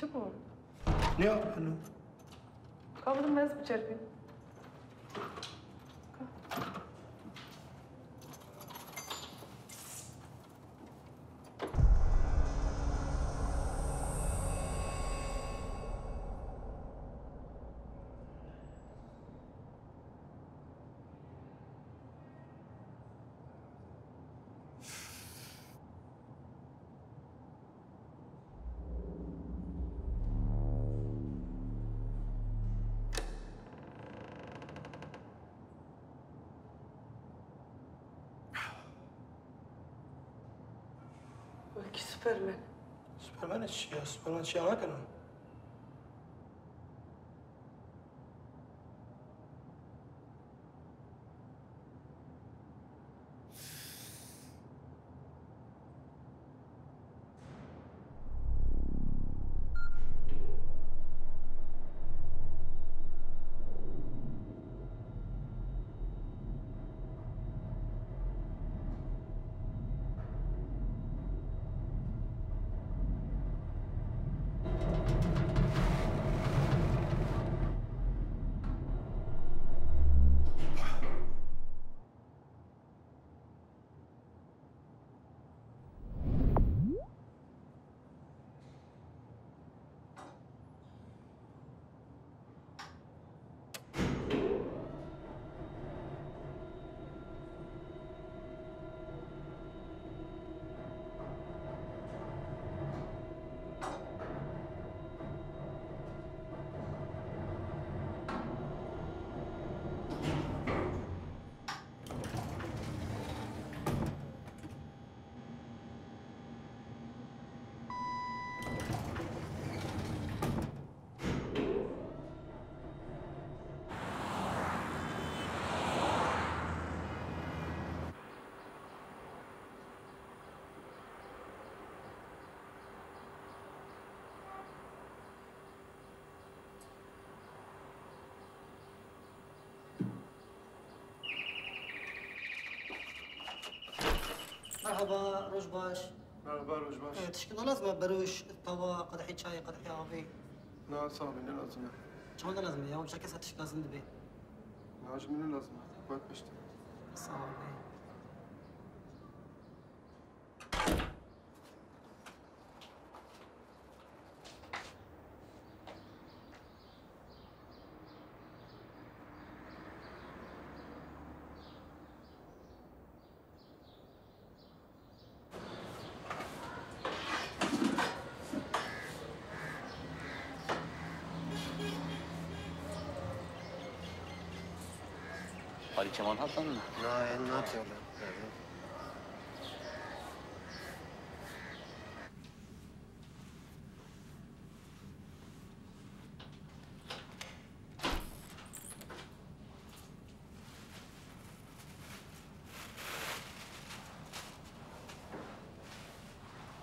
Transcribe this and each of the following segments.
چه بود؟ نه هنو کابودم بس بچربیم وکی سوپرمن سوپرمن چیه؟ سوپرمن چیه نکنم مرحبا روش باش. مرحبا روش باش. تشكيلة لازمة بروش قهوة قدحي شاي قدحي قهوة. لا صعب إنه لازمة. شو هذا لازمة؟ يوم شكل ساتش لازم دبي. ناج منو لازمة. باك بشتري. صعب. حالی کمان هستن؟ نه این ناتیوله.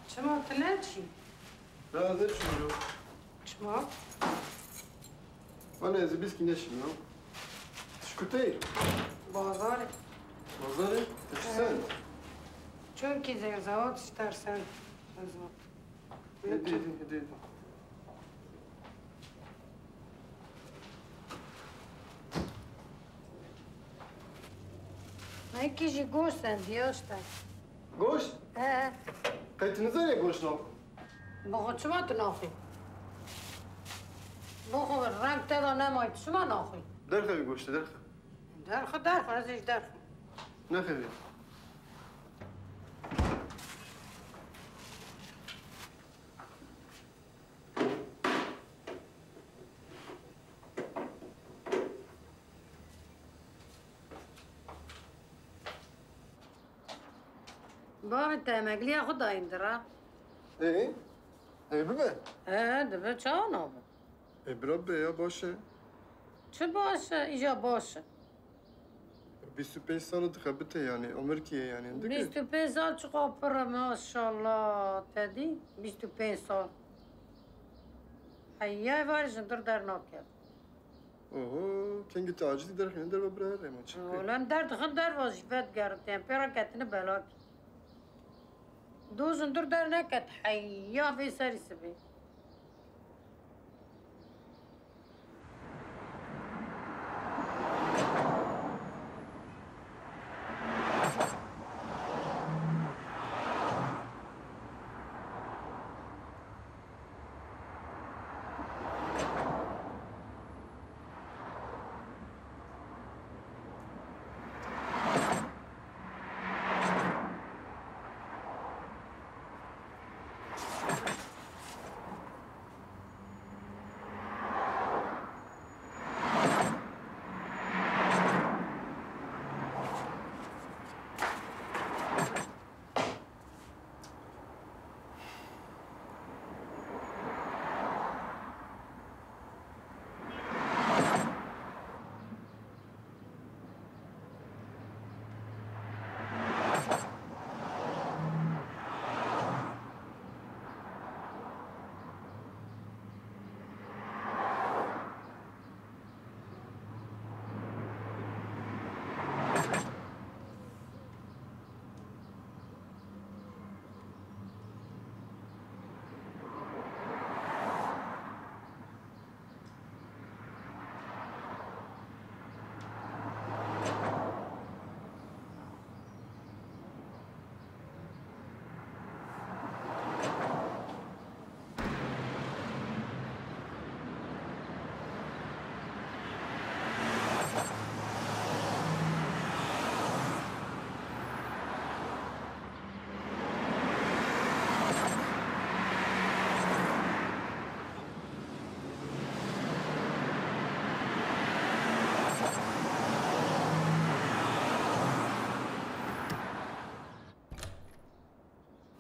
شما تلاتشي لا هذا شنو؟ شما أنا إذا بيسكي نشمي نو. شكوتير. بازاري مزاري؟ إيش سن؟ چونكي زي زوات اشترسن هدي هدي. هيك جي جوشتن ديوشتن جوش؟ ايه قيت نزل يا جوش نو. بخود شما تناخي بخود الرنگ تدا نمايت شما ناخي درخه جوش درخه. درخ ازيش درخ نخذي. بابا انت مقلية خدا يندرا إيه؟ إيه ببه. ايه دبه چا نابه إيه بربي يا باشا. چه باشه ایجا باشه 25 سال دخبته يعني عمر كيه يعني عندك؟ 25 سال چقدر پره ماشاءالله تدی 25 سال حیای وارشن در ناکرد اوه كان قلت عاجزي در خلينا در ببرر ما تشكي. ولن در وظیفت گرفتیم پیرا کتنه بلاکی دوزن در نکت حیا في سری سبی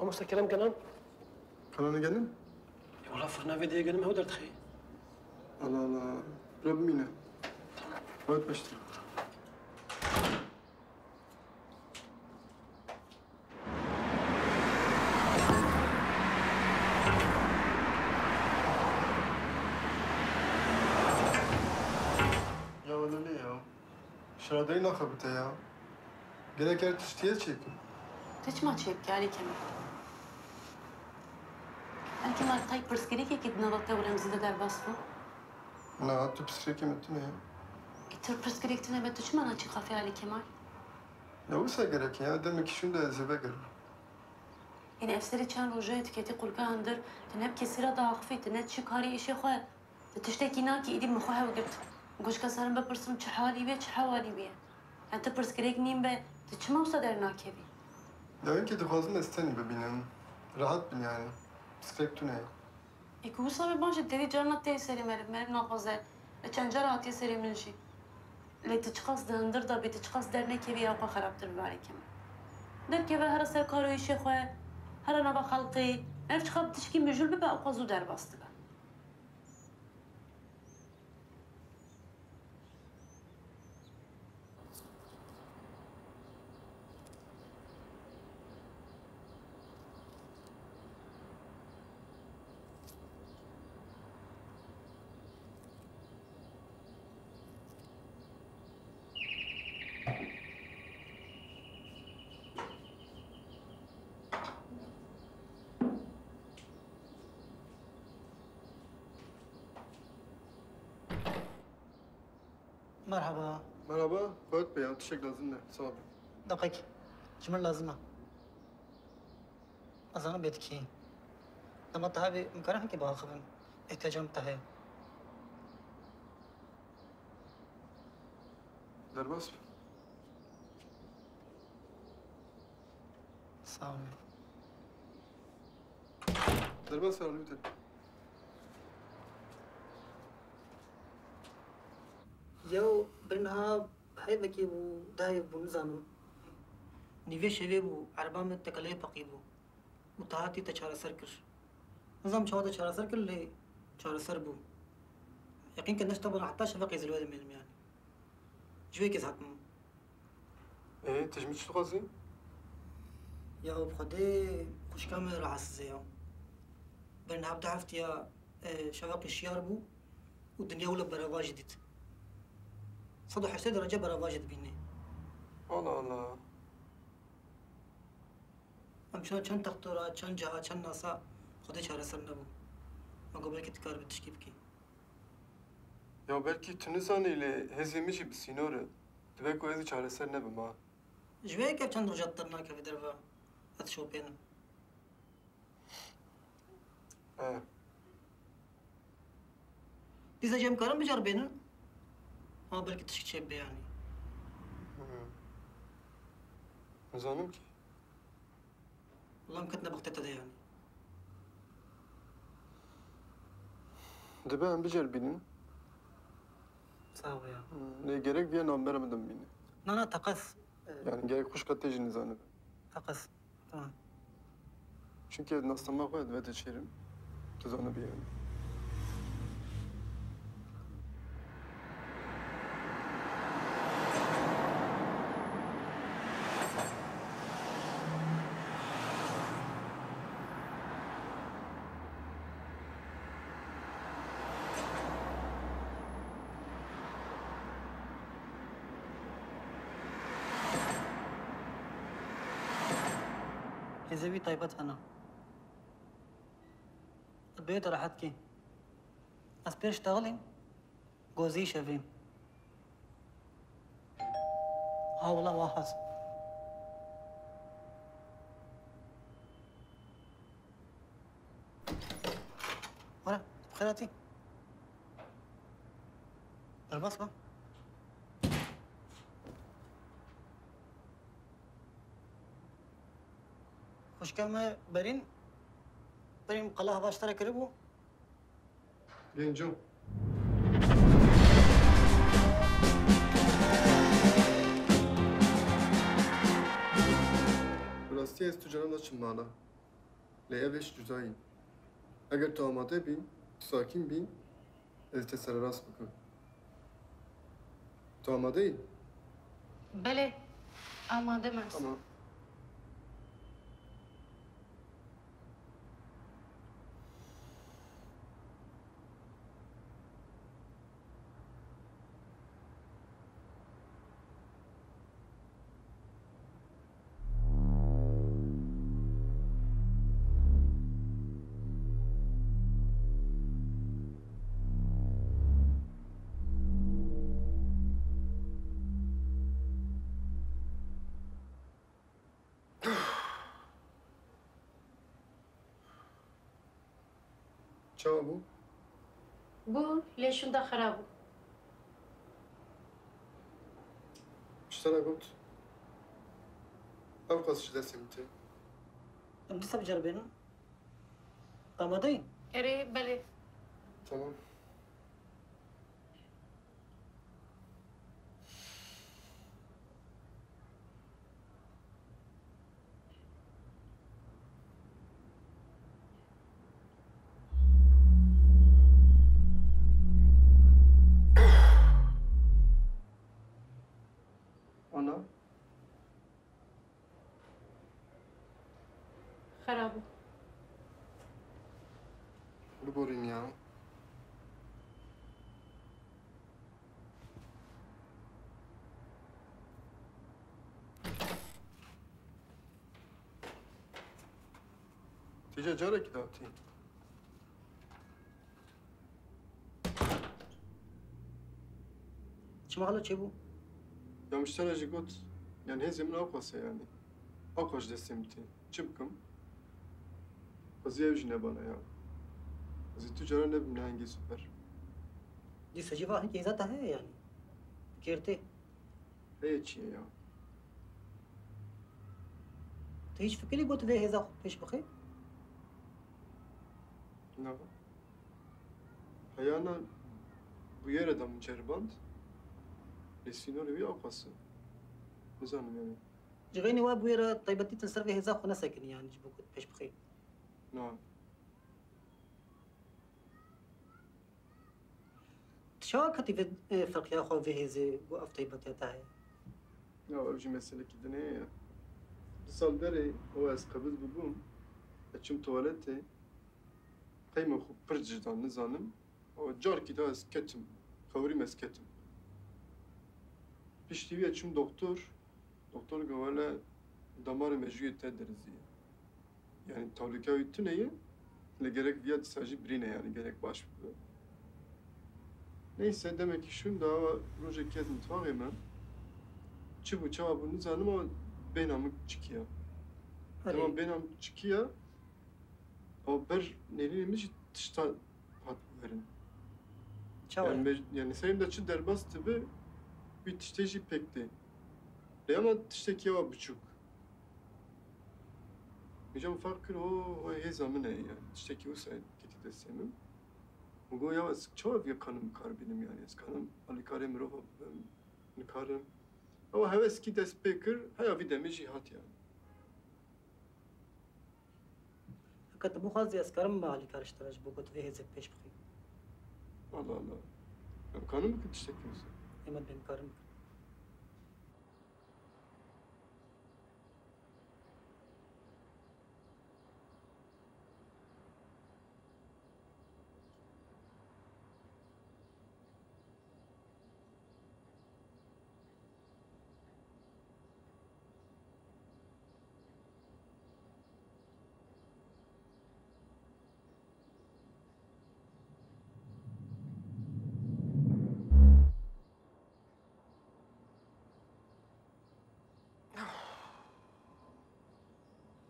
مستكلم كلام Kanana gelin. والله فرنا فيديو قال ما هو درت خي Allah Allah. Rabbim yine. Öğretmiştir. Ya öyle ne ya? Şuradayı ne kabite ya? Gerek yer tiştiye çekin. تجمع تشيك عليك كمان انت ما طيب برسكريكي كي نضلت ولا مزيدة دار باسفو Na, tu psikreki mi ne ya? تر برسكريك تنا بتجمع انا تشي خافي عليك كمان Ya uysa gerek ya. Demek ki şunu da zebe gerek. يعني افسري كان رجعت كي تقول كان در تنب كسيرة ضاق في تنب تشي كاري اشي خويا تشتكي ناكي ايدي مخوها وقلت قوش كسرن ببرسم تشحالي بيه تشحوالي بيه يعني تبرسكريك نيم به تشمام صدر ناكي بيه Ya ben ki de fazla isteni bebeğim. Rahat bin yani. Psikrek tu ne? يكو صار بانش تدي جرنا تي سري مرب ناقصه لكن جرات يسري من شي اللي تشخص دندر دا بتشخص درنا كيفي أبقى خربتر ببالي كمان در كيف هر سر كارو يشي خواه هر نبا خلقي نفش خب تشكي مجول ببا أبقى زو در باستبا مرحبا Merhaba. Fuat Bey ya. Teşekkür lazım ne? Sağ ol. دقيق شمال لازمة أظن بيتكي لما تهابي مكانها كي باخذن احتياجهم تهي Derbas. صامي Derbas ver lütfen. يو بنها هاي بكي بو داي بو نزانو نيفي شوي بو عربام تكلي بقيبو متهاتي تشارة سركر نظام شواطة تشارة سركر اللي تشارة سربو يقين كان نشتغل حتى شفقي زلوة من يعني جوي كيس حكمو Tecmil şu kazı? يا بخدي خوش كامل راح الزيو بنها بتعرفت يا شفقي الشيار بو والدنيا ولا برا واجدت صدق 20 درجة برا واجد بيني Allah Allah. ام شلون كان تخطورات كان جهات كان ناسا خدي شهر سر نبو ما قبل كي تكار بتشكي بكي Ya belki Tunisan ile hezemiş bir sinore. Demek o hezi çareser ne bima. جوي كيف كان درجات طرنا كيف درفا هتشوف بين He. إذا جيم كارم بجار بينن ما بلكي تشكي شيء يعني Uzanım ki. والله مكتنا بغتت ده يعني De ben bir cerbinin. صاوي Ne gerek diye nam veremedim beni. لا تقص Yani gerek kuş katejini zannedem. تقص تمام Çünkü nasılma koydu ve de çerim. Tuzanı bir yani. إذا بي طيبت أنا البيت راحت كي أسبير اشتغلي جوزي شافين ها والله واحد ورا بخيراتي البصمة خوش كم برين قلاه باشتري كريبو Gencim. Burası enstitücanın açın bana. لیابش جزایی. اگر تو آماده بی، ساکین بی، از سر راست بکن. تو آماده ای؟ بله آماده است. Tamam. چه بود؟ بو لیشون دا خراب بود. اشترى قلت أوقظ شدة سمتي أم لسه بجربينه؟ آماده ای؟ اره بله. تمام أنا خراب بود. ببورين يا تيجي جارك داوتي شما حالا چه بود؟ يا مشترى جي قلت يعني هزي من أوقصة يعني أوقش ده سمتي شبكم قضية بيجي نبانا يا قضية تجارة نبنى هنجي سوبر دی سجیوه هنگی ذاته ہے یعنی کرته هي چیه يا تو هیچ فکری بود به هزا خود پیش بخی؟ نه هيانا بويرة دا من جرباند لسينو روي أوقصة نزانم يعني جغيني واب ويرا طيبتي تنصر في هزا خو نسكن يعني جبو كنت پیش بخی نعم شو كتي في فرق يا خو في هزي وقف طيبتي تاعي يا أوجي مسألة كده نية بسال دري هو از قبض ببوم أتشم توالتي قيمة خو برجدان نزانم و جار كده از كتم خوريم از كتم بيشتوي أتشم دكتور قوالا دمار مجوية تدرزية يعني تولكاوي تنية لجرك فيات ساجي برينة يعني جرك باش بده neyse demek ki şunu daha proje kez mutfağı hemen çibu çabuk nizanım ama benamık çıkıyor. Tamam benam çıkıyor. O ber neliymiş tışta pat verin. چاوه Yani sayım da çı derbas tabi bir tışteşi pekti. Ama tışteki o buçuk. Hocam fakir o hezamı ne ya? Tışteki o sayın kiti desemim. Ugo ya çok yakınım kar benim yani. Kanım Ali Karem Roho Karem. Ama heves ki despekir haya bir demiş cihat yani. كنت مو خازي اسكرم ما علي كارش تراج بو كنت في هزي پیش بخی Allah Allah. Ya kanım mı tıştekiyorsun? احمد بن كارم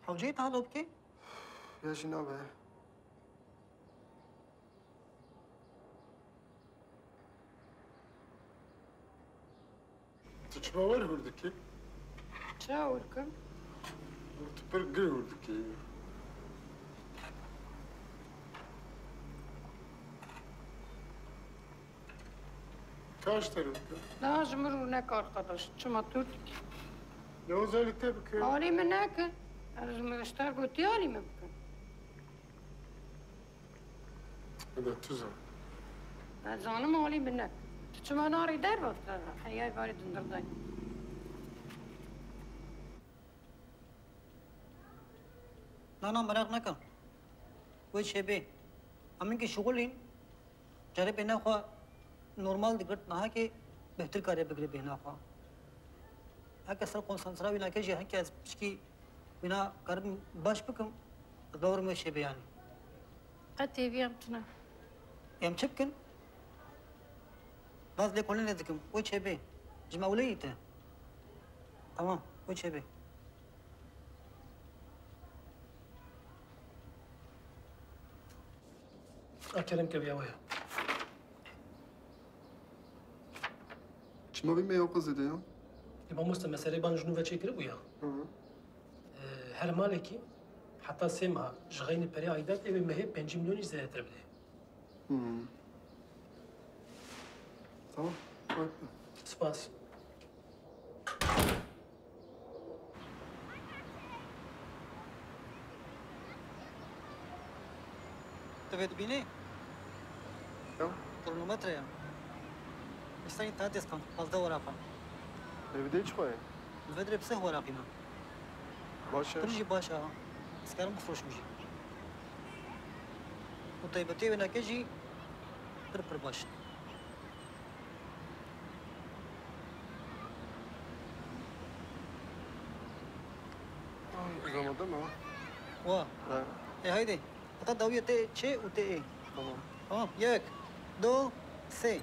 حوجيت هذا بكي؟ Ya jinabe. Tıçma var buradaki. چه ورکم؟ Tıpır gır buradaki. Kaç tarafta? لازم رو نکار قداش چما تود Ne özellikle bakıyor? آری من نکن از مگشتر گوتی آری من بکن هذا تزعل. زانم عالی بینه. تو چما ناری در وقت حیای باری دندردای. ना मराक ना कर कोई शेबे हम इनके शुगल इन जरे बिना खा नॉर्मल दिक्कत ना है कि बेहतर कार्य बगैर बिना खा है कसर कौन संसरा बिना के जहाँ क्या इसकी बिना कर बाश बकम दौर में शेबे यानी أتي بيمتنا. يم شبكن بس ليه كلنا ذكم कोई शेबे जमाउले ही थे तमाम कोई शेबे أكلم كبيا ويا شما بیم یا قصد یا؟ يبقى مسلم مسألة بان جنوب شكر ويا هر مالكي حتى سمها جغين بري عيدات إبن مهي 5 مليون زيادة تربده tamam. Bak. سباس تبي تبيني Ya, كرونومتر يا استني تاتيس كم بس ده ورقة evde hiç koy. الفدري بسه ورقينا Başa. ترجي باشا سكان مفروش مجي وطيبتي بنا كجي بربر باش Uzamadı mı? وا Ha, ايه هيدي حتى داوية تي شي وتي ايه tamam. تمام ياك دو سي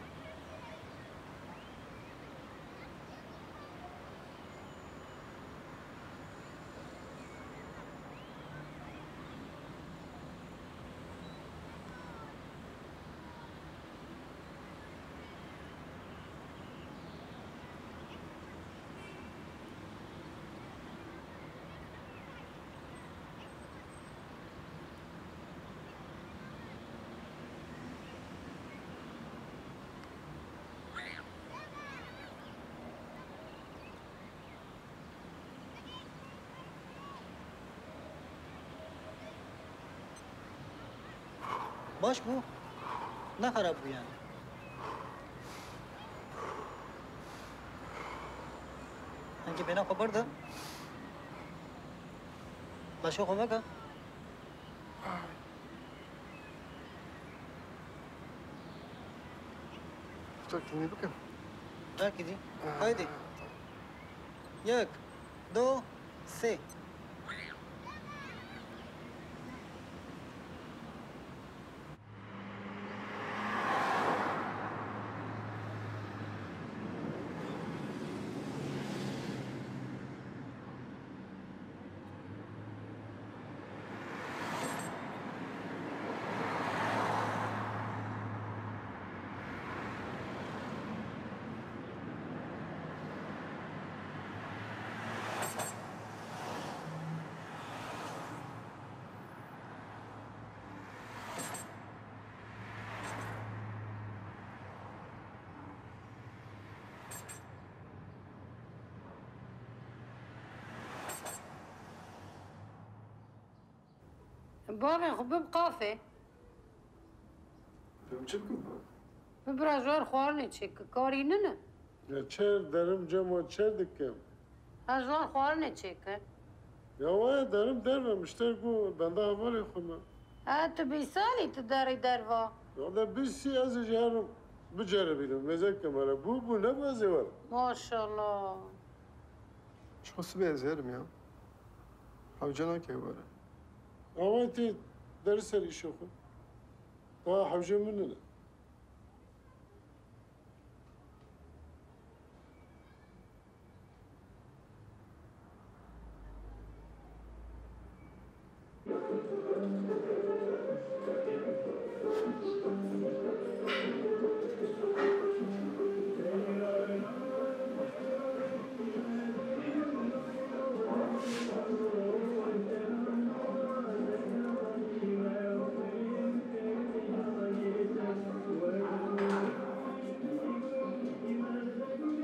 باش بو نه خراب بو يعني انك بينا خبر ده لا شو خبرك Tutacak dinleyi bakın. لا كذي هيدي ياك دو سي بابا خب بقافه. Çabuk. ببرازور خوارنی چی کاری نه. Ya çer derim cema çer dikkem. ازوار خوارنی چی که. Ya vay derim dermemişler bu. Ben de haber yapımı. تو بیسالی تو داری دروا. Ya da biz siyasi yarım becerebilirim. Mezek kemara. Bu ne bazı var? ماشاءالله. Şu nasıl bir ezerim ya? Havcana ki var. Ama ti dersler iş oku. Daha havcamın ne?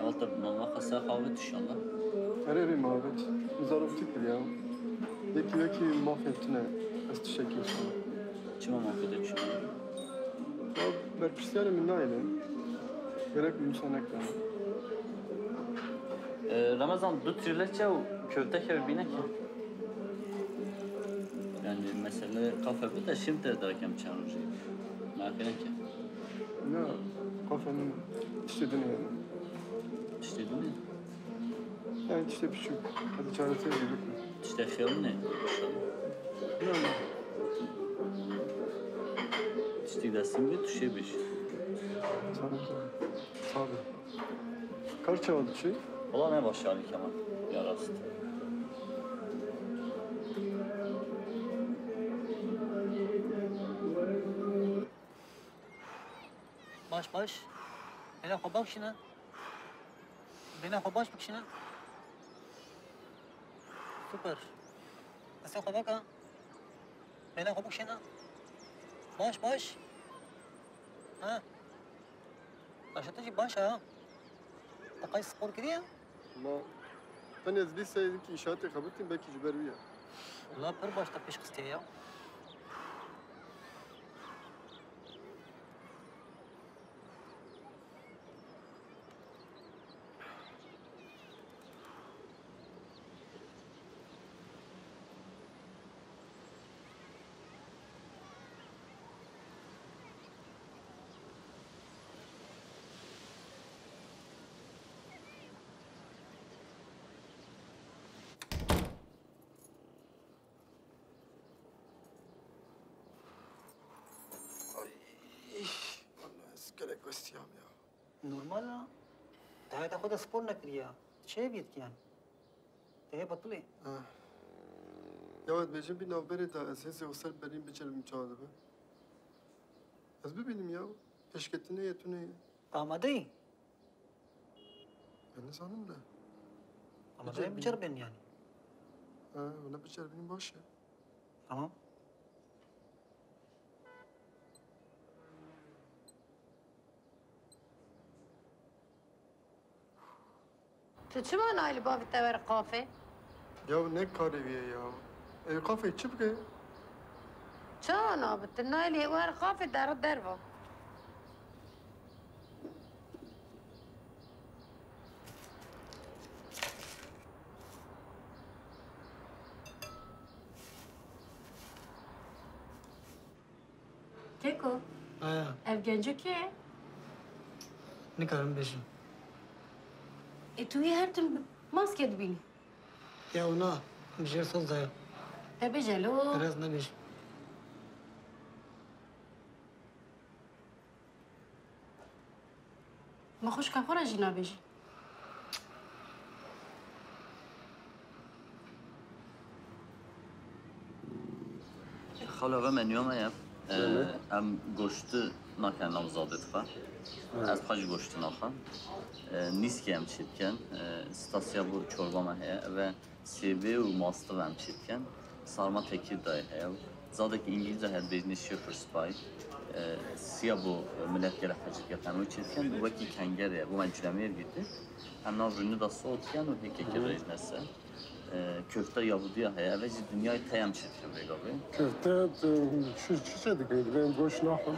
Altta mama kasa kahve inşallah. Eri muhabbet. Zaraflık bir ya. Yeki mahvetine. Az teşekkür ederim. Çima mahvet etmişim. برپرسیار من نایله gerek müsaade etmem. Ramazan du trilekçe o köfte kevi bine ki. Yani mesela kafe bu da şimdi de derken çağırıyor. Mafine ki. Ya kafamın istediğini yani. İşte değil mi? Yani işte küçük. Hadi çaresi gibi. İşte xeyal ne? Yani İşte desin bir tuşe bir şey. sağ ol. Sağ ol. Kaç çavadı şey? Ola ne başarılı Kemal? Yarası. باش بنا خو باش شنو بنا خو باش بك شنو سوبر بس خو باك بنا خو بك شنو باش ها عشان تجي باشا تقايس سبور كده Ama ben yazdıysaydım ki inşaatı kabul ettim belki cüberiye. والله بر باش تبيش قستي يا Vallahi gerek istiyam ya. نورمال تعال تاخذ سبور نكريا شيء بيت يعني تهي بطلي Ya bejim bir navbere da esası olsa benim becerim çağırdı be. Az benim ya. Eşketine yetune. طامدي Ben ne sandım da. طامدي بجربن يعني Ha, ona becer benim baş ya. تمام تو چه معنی بافی تور قافه؟ Ya ne kareviye ya. Kafayı çıpke. چه معنی بتنایلی ور قافه در و Keko, ev genci ki? نكرم بيجي Tu iyi her türlü maske dibini. يا ونا بجير صوت زي Tabii jelo. راس نبيجي ما خوش که خورا جینا بیجی. خاله و منیوم هست. ام گوشت نکن نمزاده تفا. از پاش گوشت نخوام. نیست که هم چید کن. ستاسیا بو چوربا مهیه و سیبی و ماستو هم چید کن. سارما تکیر دای هیا. زاده که انگلیزه هد بیزنی شیپر سپای. سیا بو ملت گره حجت گفتن و چید کن. بو وکی کنگره بو من جلمیر گیده. هم ناورونی دا صوت کن و هیکی که ریج نسه. Köfte Yahudiya heye ve dünyayı tayam çirkin begabe. Köfte şu şey dikeydi benim boş nahım.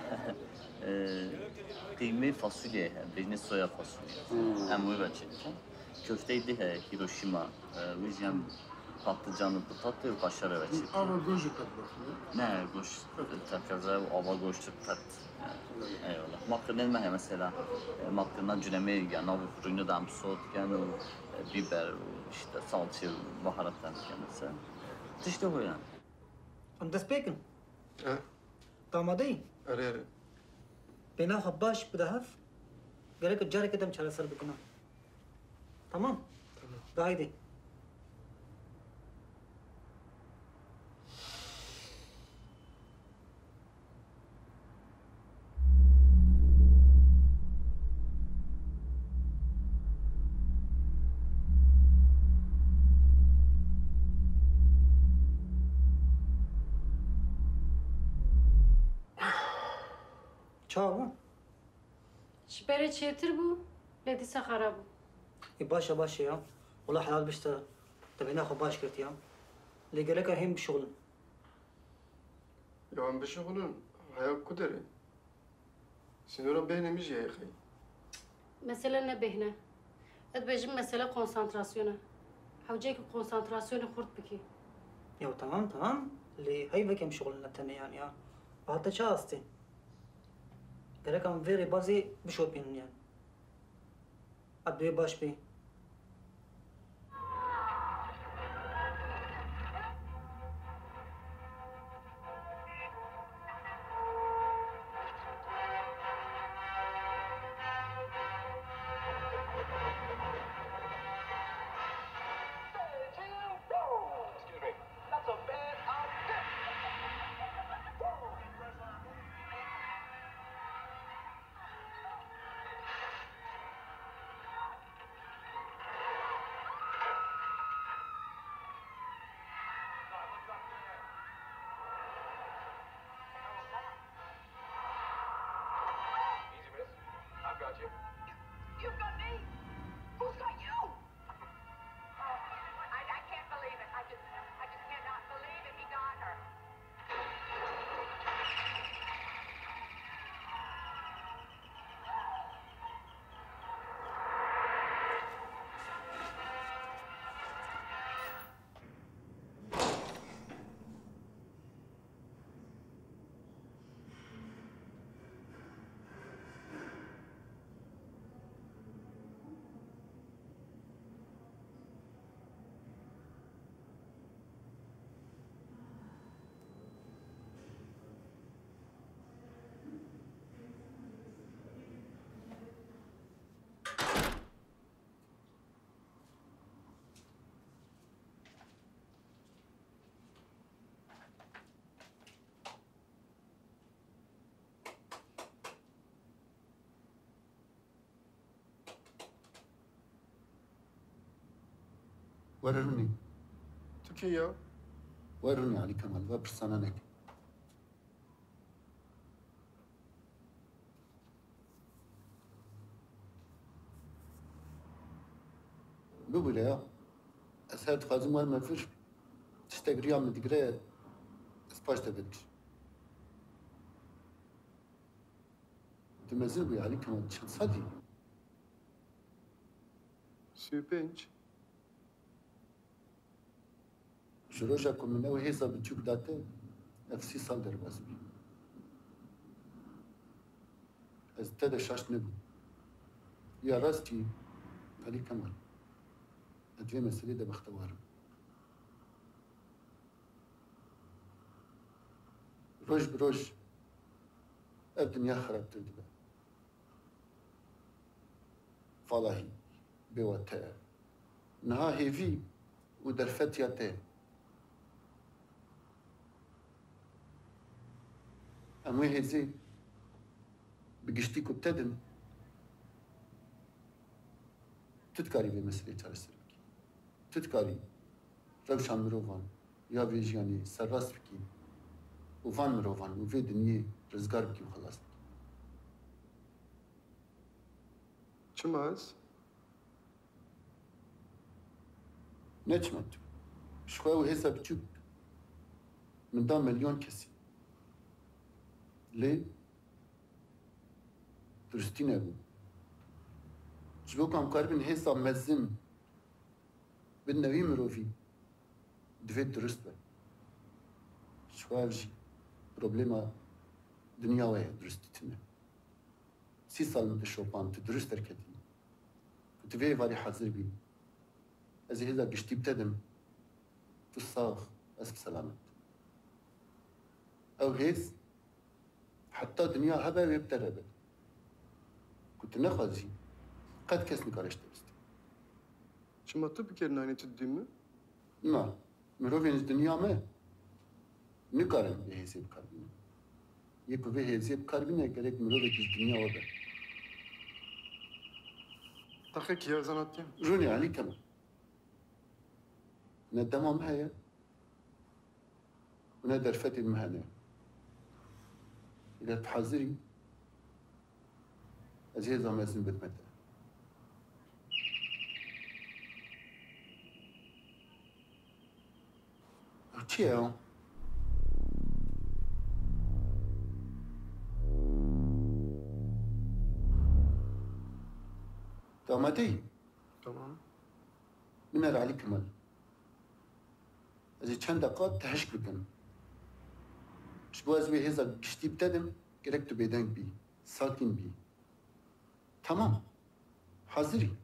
Kıyme fasulye he, bejne soya fasulye. Hem ve çirkin. Köfteydi he Hiroşima. Ve jem patlıcanı patatı ve kaşarı ve çirkin. Ama gözü katmak. Ne goş takaza ava goştu tat. Eyvallah. Makrelen me mesela makrelen cüleme yani o fırını da amsot yani biber işte salça baharatlar kendisi. İşte o yani. ام دست بيكن Ha? طامدي Are. بنا خباش بدهف قال لك الجاري كده مش على سر بكنا تمام قاعدة شو شبره چیتر بو؟ لدی سخرا بو. باشا باشا يا والله حلال بشتا تبينا خباش كرت يا اللي قال لك الحين بشغل Ya ben beşe bunun hayal kuderi. Sinora beğenmiş ya akı. Mesele ne behne? Et bejim mesele konsantrasyonu. Havcayı konsantrasyonu kurt biki. يا تمام تمام اللي هي بكم شغلنا التاني يعني يا بعد شاستي قالك ام فيري بازي بشوبين يعني ادوي باش بي You've got me. Who's got you? I can't believe it. I just cannot believe it. He got her. وررني Türkiye. وررني علي كمال وبرسانانك بقول يا أسهل خازم ولا ما فيش تستقري عم تقرأ سباش تبدش تمزل بي علي كمال شخص صدي Süpenç. شروجكم من أول هيزا بتشوف داتا نفسي صندر بس بي ازداد شاش نبو يا راستي علي كمال أدري مسألة ده بختبارم روش بروش الدنيا خراب تردبا فالله بوتا نها هيفي ودرفت ياته أما هزي بقشتي كبتدن تذكاري بمسألة ترسل تذكاري روشان مروفان يا فيجياني سراس بكي وفان مروفان وفي دنيا رزقار بكي وخلاص بكي Çımaz. نجمت شوي وهيزا بتشوك من دام مليون كسي ليه؟ درستين أبو جبوك عم قاربين هيزا مزم بالنبي مروفي دفيت درست بي شوي بجي بروبليما دنيا وهي درستتنا 6 سال من الشوبان تدرس تركتي كنت في فاري حاضر بي أزي هذا قشتي بتدم في الصاغ أسف سلامت أو هيز حتى دنيا هبا ويبتربت كنت نخازي قد كسني كارشت بستي Çımatı bir kere nane tüddü mü? ما مروفين الدنيا ما نكارن بهيزي بكاربين يكو في هيزي بكاربين gerek مروفين الدنيا وبا Takı ki yer zanattım. روني علي كمان ندمهم هيا وندر فتي المهنة إذا تحذري أزيد ما يزن بتمتع وشيء آماده ای؟ تمام. من علي كمال. إذا كان دقات تهشك بكم. مش بوازوي هذا كشتي بتدم كركتو بيدانك بي ساكن بي. تمام. حاضري.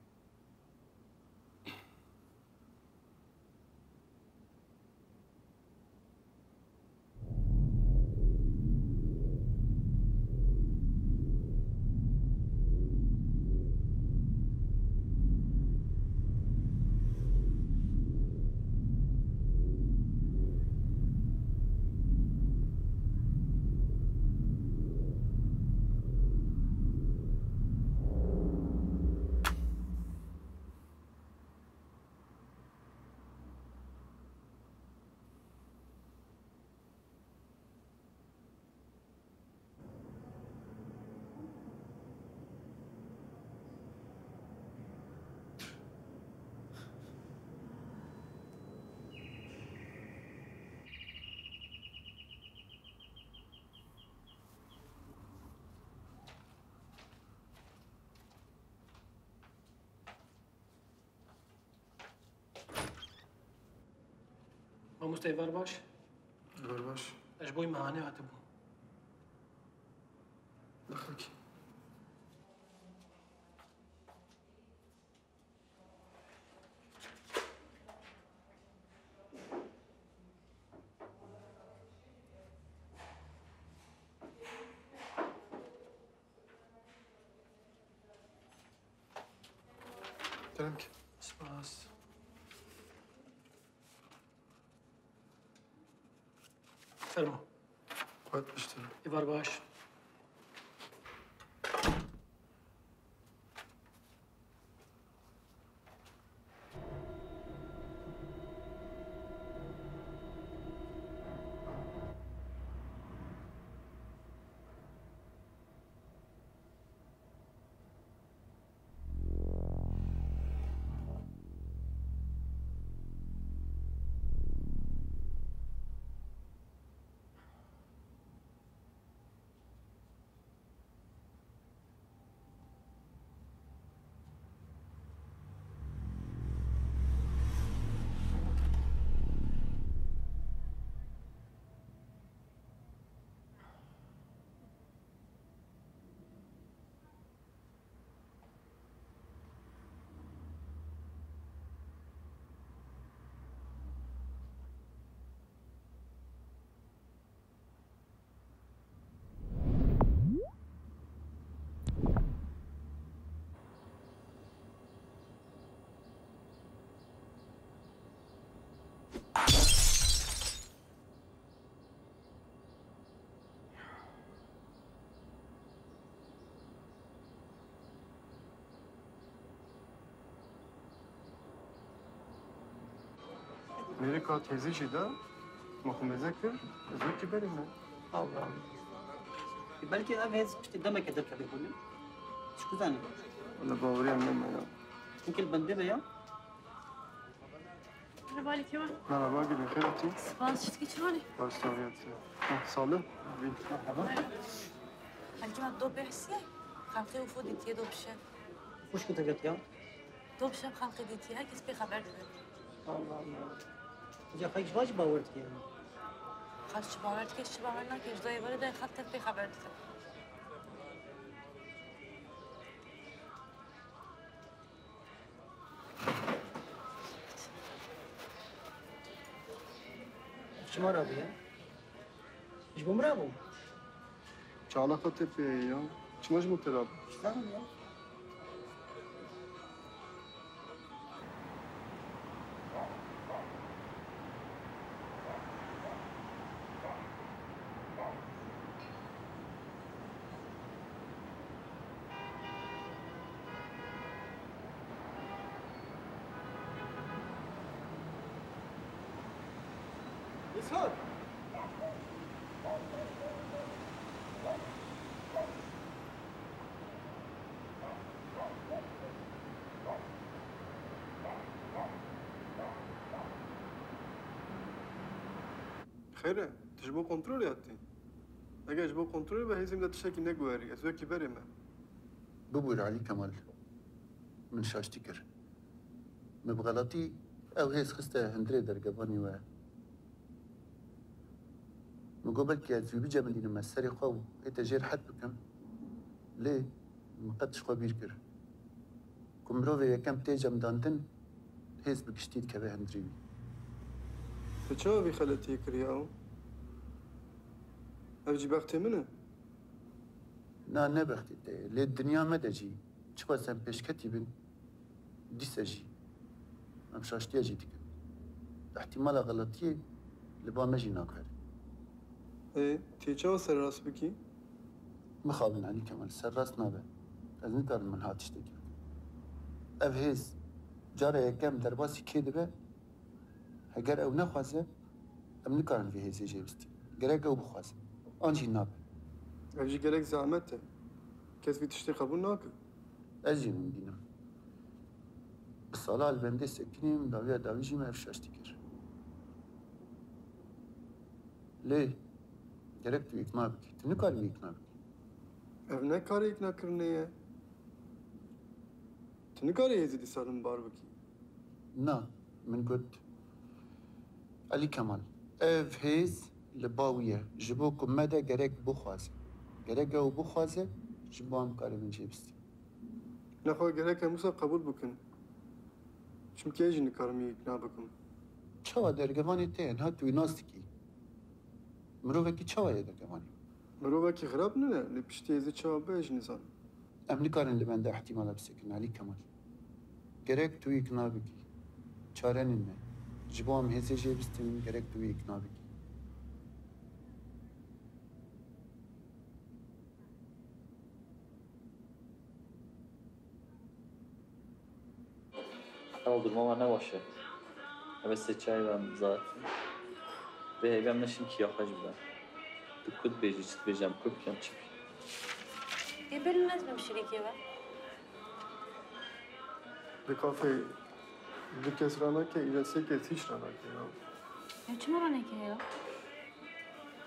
ما مستيفر باش برباش. اش بوي معاني هاتبو دخلك. تمامك. سپاس فرمو خواهد بشتري. ایوار باش میری که تیزی شده مخمزه کرد زود کی بریم نه Allah. بلکه اف هز پشت دمك دبكه بيقولن شكو ثاني ولا باوري هم نمیاد ممكن بنده بيا مرحبا عليك يوم مرحبا گلی خیلی سپاس شتكي شلوني؟ باش طبیعت سالم بین عليك دو بحسي خلقي وفود ديتي دو بشب وش كنت قلت يا دو بشب خلقي ديتي هاي كسبي خبر دادن الله الله جا خيش واش باورت يعني خاص باورت كيش باورنا كيش داي بره داي خطك بي خبر دادن شو مرة بيا ايش بمرابو چه علاقه تپی یا چه مجموع تراب ثاني يا اسحاق خیره تجربه کنترل یادتی اگه اجبا کنترل به هیزم ده تشکی نگوهری از وکی بریم ببور علي كمال. من شاشتي كر ما بغلطي او هيس خسته هندري درقباني و مقابل كي في بيجا من دينا مساري خو ايتا جير حد بكم ليه مقدش خو بيركر كمروفي كم تيجا مداندن هيس بكشتيد كبه هندري فشو في خلتي كرياو؟ أبجي بختي منه؟ نا نبختي ليه الدنيا ما تجي شو سام بيشكتي بن ديساجي ام شاشتي اجي تك احتمال غلطيه لبا مجي ناكر إيه تيجا سر راس بكي؟ مخابن علي كمال سر راس نابه از نكر من هات تشتكي اف هيز جاري كم درباسي كيدبه هجر او نخوازه ام نكرن في هيز جيبستي جريك او بخوازه انجي نابه أبجي قالك زعمته كيف تشتي قبول ناكل؟ اجي من دينم الصلاة البندي سكنيم داوية داويجي ما افشاشتي كر ليه؟ جريك تو يقنع بكي تنكر يقنع بكي أبناء كاريك ناكرنيه تنكاري يزيد سالم بار بكي نا من قلت علي كمال اف هيز لباوية جبوكم مدى جريك بخوازه جريك او بخوازه جبوام كاري من جيبستي نخو قالك موسى قبول بكن شم كيجي نكارمي يقنع بكم چاوا درگوانی تین هاتو ناستکی مروفکی چاوا یه درگوانی مروبكي خراب ننا اللي بشتي يزيد شباب بايش نظام امریکان اللي بنده احتمال بسکن علی کمال گرک توی اقنا بگی چاره نینه جبام هزه جه بستیم گرک توی اقنا بگی اما durma ne başı. Evet seçay ben zat. Ve heybem neşin ki yapacağım ben. Tıkkut beji çıt bejam kupkem çık. يبلنا بمشريكي بقى بكافي بكس رانا كي إذا سكت هيش رانا كي يا كم مرة نيكي يا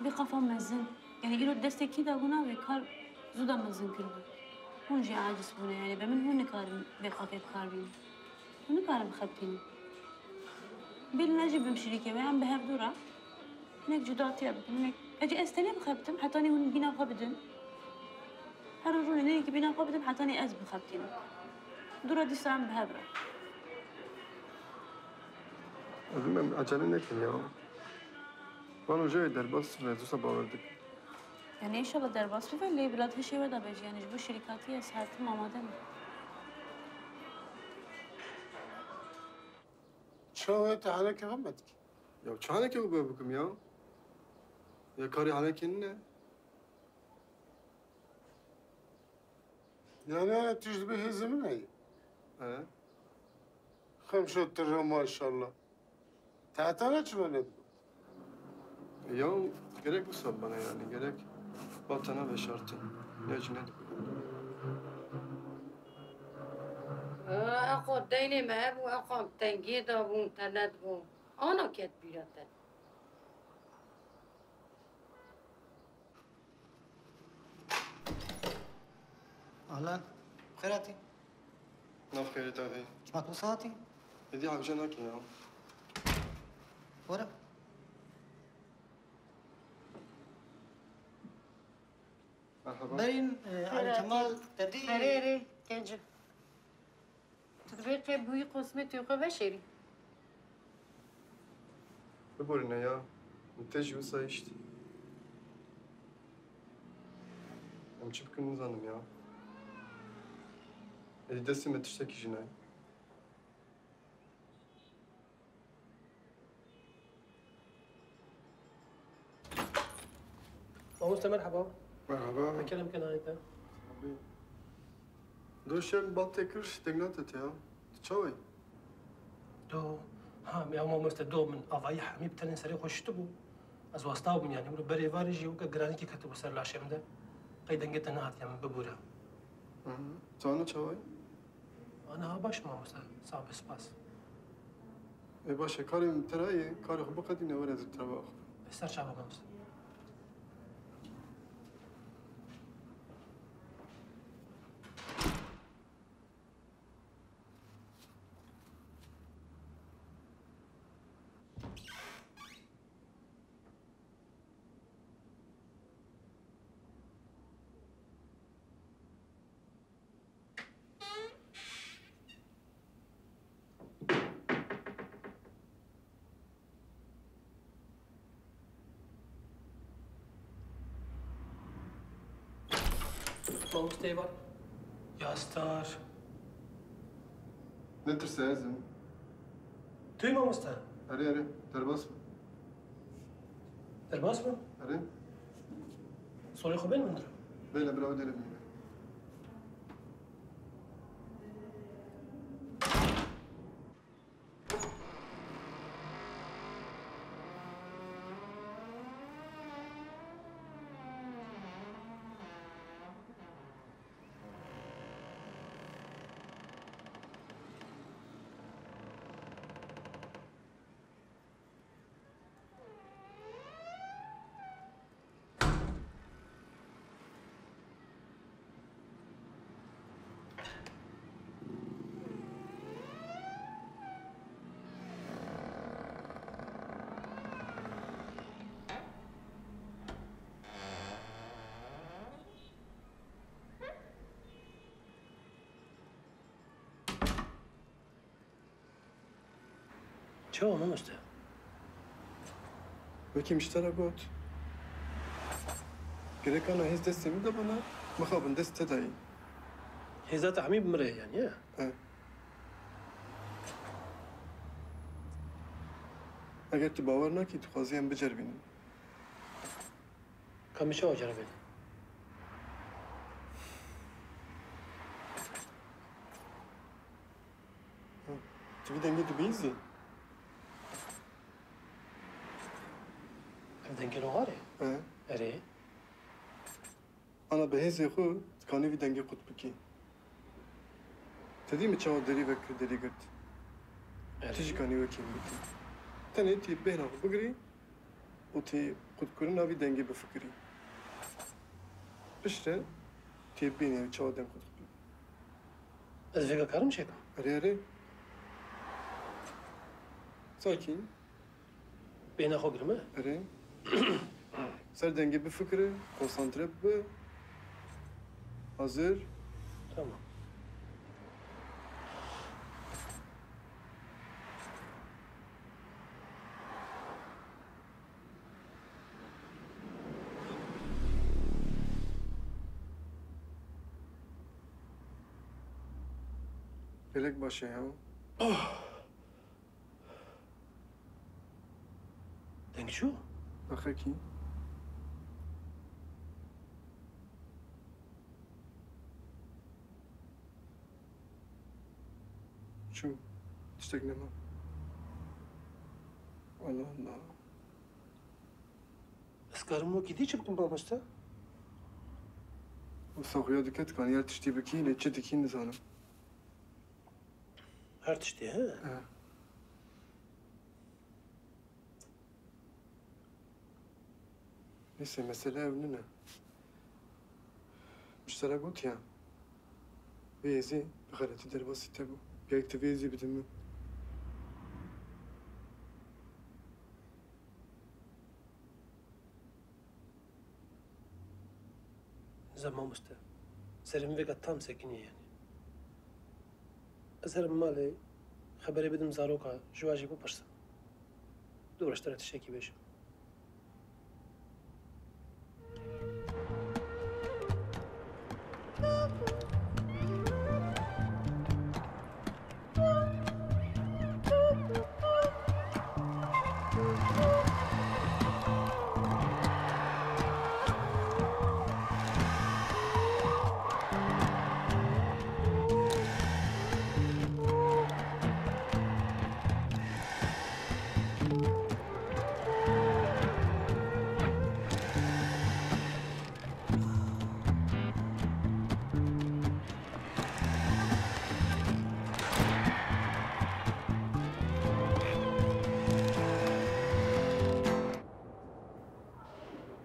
بقفا مزن يعني إله دستي كده قلنا بكار زودا مزن كله هون جي عاجز بنا يعني بمن هون نكارم بقفا بكاربين هون نكارم خبتين بيلنا جيب بمشريكي بقى عم بهاب دورة هناك جداتي أبدن هناك أجي أستني بخبتم حتاني هون بينا خبدن هرجوني نيجي بينا قبضن حتاني أز بخبتين دورة دي ساعة بهبرة أبي عجلة نكين يا وأنا جاي درباس نزوسا باوردك يعني إن شاء الله درباس في اللي بلاد هالشيء ودا بيجي يعني جبوا شركاتي ساعات ما مادام شو انت عليك غمتك يا وشانك يا بابكم يا كاري عليك إنه يعني انا تشبه زمني إيه خمسة ترى ما شاء الله تعتنى شو ندبو يا gerek bu bana yani gerek vatana ve şartın necnet أخو ديني ما أبو أخو تنجيد أبو تند بو أنا كت بيرتن اهلا خيراتي ناف خيرت هذه سمعت وصاتي هذه عجنك يا ورا مرحبا باين علي كمال تدي فريري كنجو تدبير بوي قسمتي وقبا شيري ببورنا يا منتج وصا işte Am çıpkın zanım ya. Edidesi metişteki jinay. ماموستا مرحبا Merhaba. بكلم كان هيك Doşem baltekır tegnat et ya. Çavay. دو ها يا ماموستا دو من أضايع حمي بتنين سري خوشتبو از واسطاو من يعني ولو بري فارجي وكا جراني كي كتبو سر لاشم ده قيدا قلت أنا هات يعني ببورا Sana çavay. أنا باش ماموستا صعب سباس Başa karım terayi, karı bu kadine var ezip travak. بستر شعبا ماموستا مامۆستای var. Ya Star. Ne tırsa ezim. توی مامۆستا. Arı, derbas mı? دەرباس بم؟ Arı, سۆڵی خۆ بێن مندرە. böyle bravo derim. چاوە مامۆستا؟ Bakayım işlere got. Gerek ana hez destemi de bana. Mıkabın deste dayı. هێزاتە هەمی بمرێ یانە؟ Eğer tu bavar naki tu xwaziyem bicer bînin. کەمی چاوە جەرە بێت؟ Tu vî dengê tu bîzî. ئەم دەنگێرۆغارێ؟ ئەرێ؟ Ana bi hêzê xwe dikanî vî dengê qut bikî. Te dî mi çawa derî vekir derî girt? Tu jî kanî wekî bikî. Tenê tê bêhna xwe bigirî û tê qutkirina vî dengê bifikirî. Piştre tê bînê çawa deng qut bikî. Ez vêgekarim çêkim. Erê. Sakin. Bêhna xwe girme? Erê. Ser dengê bifikire, konsantre bibe. Hazır. Tamam. Gelek başa ya. Denk şu? Bakaki. Şu. Tiştek ne lan? Allah Allah. Ez karim wekî dî çi bikim mamosta? Bu saxuya diket kan yer tiştî bikî lê çi dikî nizanim. Her tiştî he? Neyse mesele ev ne? Müştera got ya. Vêzî bi xeletî derbasî te bû. Gerek tu vêzî bidin min. Nizam mamosta. Serim vêga tam sekinî yani. Ez herim malê xeberê bidim zaroka ji wan jî bipirsim. Dûreştera tiştekî bêjim.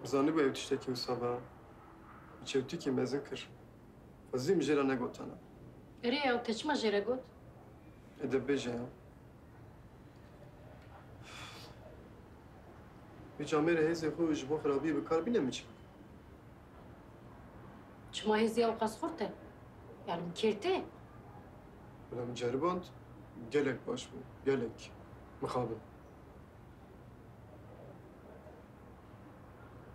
Zanî bu ev tiştekî wisa çewtîkê mezin kir. Xwezî min jê re negotana. Erê ew te çima jê re got? Edebêje ya. Vî camêrê hêzê xwe ji bo xirabiyê bikar bîne mi çi? Çima hêzî ew qas xurt e? Yani kêrtê? Bila min ceriband gelek baş bû. Gelek. Mixabin.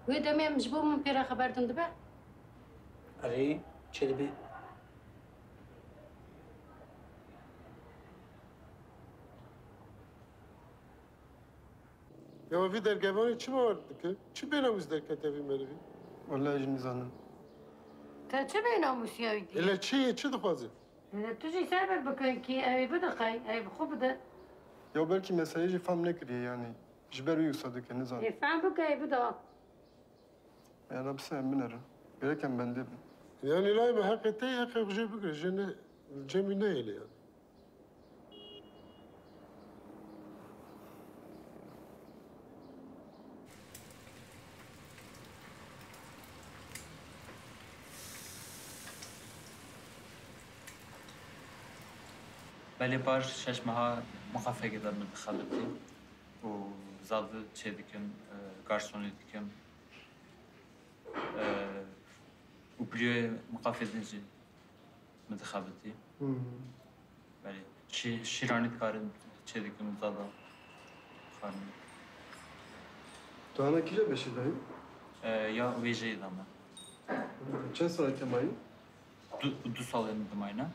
Wê demê em ji bo min pêre xeber din dibe? Erê چه یا وی درگوانی چی باورد که؟ چی بیناموز درکت اوی مروی؟ والله جنی زانم تا چه بیناموسی هایی دی؟ الا چی دخوازه؟ تو جی سر بکن که اوی بدقی اوی خوب بده یا بلکه مسئله جی فهم نکریه یعنی جبر وی اصاده که نزانم فهم بکن اوی بده یعنی بسه هم بنره بیرکم بنده بی Yani لا ما حقیقتی حقیق جه بگره جمی نه ایلی yani. بله بار شش ماه مخافه قدر متخابطي وزاد شي ديكم غارسوني ديكم وبليو مخافه دنجي متخابطي بله شيراني كارم شي ديكم زادا خانم تو هنه کجا بشه دایی؟ يا ويجي داما چند ساعت تمایی؟ دو سال دماينا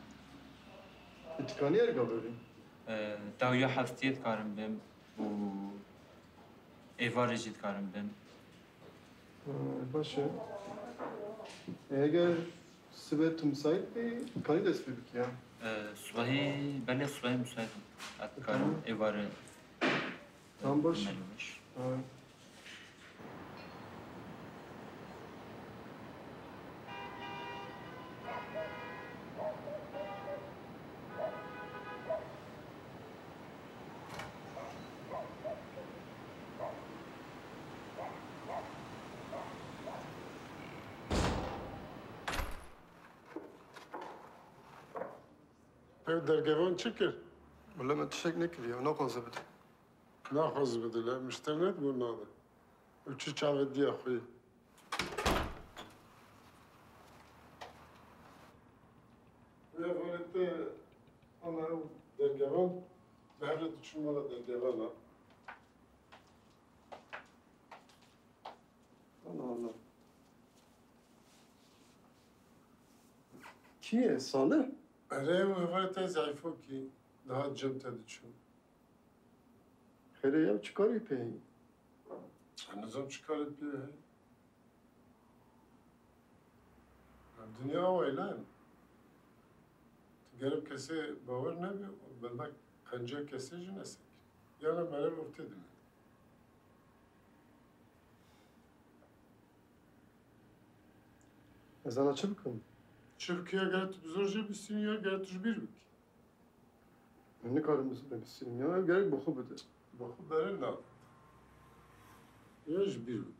اتکانی ارگا بری؟ داویا هفتیت کارم بیم و ایواری جید کارم بیم باشه اگر سبت تو مسایت بی کانی دست بی بکی هم صبحی بله صبحی مساعدم ات کارم ایواری tamam boş. ملوش Ev dergevan çi kir? والله ما تشك نكري انا قاصد بده ناخذ بدله مشتنت بو ناده وچی چاوت دیا خوی Ne valette ana dergevan nerede düşünmeli dergevan ha? Allah Allah. Kiye? Salih? Ere o valette zayıfo ki daha cemte düşün. Hele ya çıkar ipeyi. Nizam çıkarıp bir dünya öyle. Gelip kese bavar ne bi? Bende kanca kesici nesek. Yani meral ortaya değil. Ezan açı bakalım. Türkiye gerek tuzurca bitsin ya gerek tuş bir bik. Ne karımızı da bilsin ya. Gerek boku bده. Bakın benim ne? Yaş bir bik.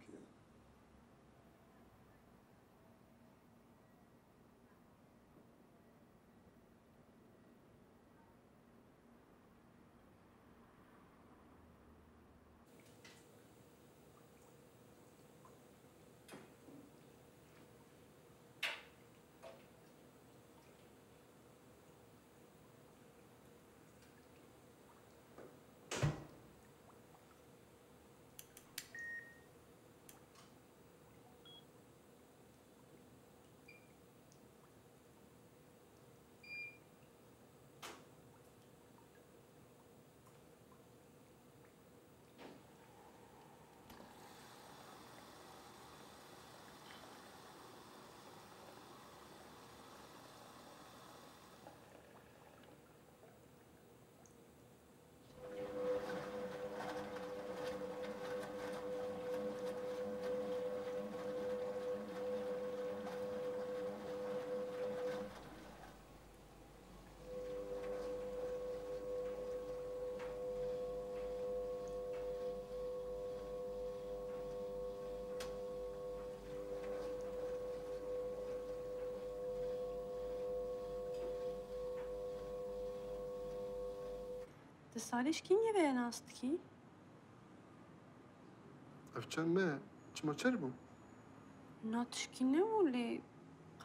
تصاليش كين يبي ناستكي؟ Efçen me? Çima çerbu? ناتشكينه ولا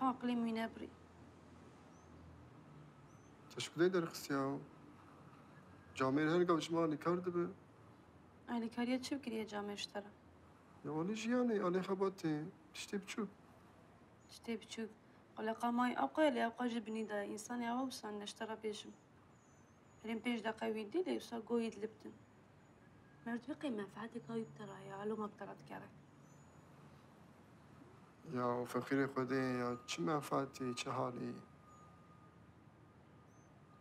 قاقلي من أبري؟ Teşkil ederek ya. Camir her gavşma nikardı be. أهلي كاريا تشوف كريه جامع اشترى Ya Ali jiyani Ali xabati. İşte biçuk. شتي بتشوف ولا قاماي أبقى اللي أبقى جبني دا إنسان يا وسان نشترى بيجم هرين بيج دا قوي دي لي وسا قويد لبتن مرد بقي منفعتك قوي بترى يا علوم أكتر كارك يا فقير خودي يا چه منفعتي چه حالي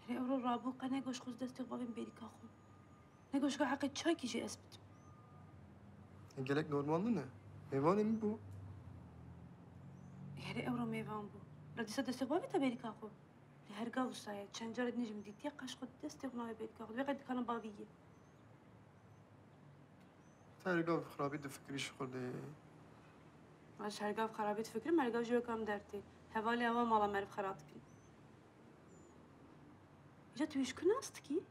هري أورو رابو قناة قوش خوز دستي بابين بيدك أخو نقوش قا حقي تشاي كيجي أثبت gelek normalde ne? Meyvane mi bu? هري أورو ميفان بو ردي سا دستي بابي تا بيدك أخو لي هرقا وسايا تشنجرد نجم ديتي قاش خود دستي بابي بيدك أخو بيقعد كان بابية ترقى في خرابي ده فكري شغل عاش هرقا في خرابيت فكري ما هرقا جوا كام درتي هوالي هوا مالا معرف خراتك إجا تويش كنا أستكي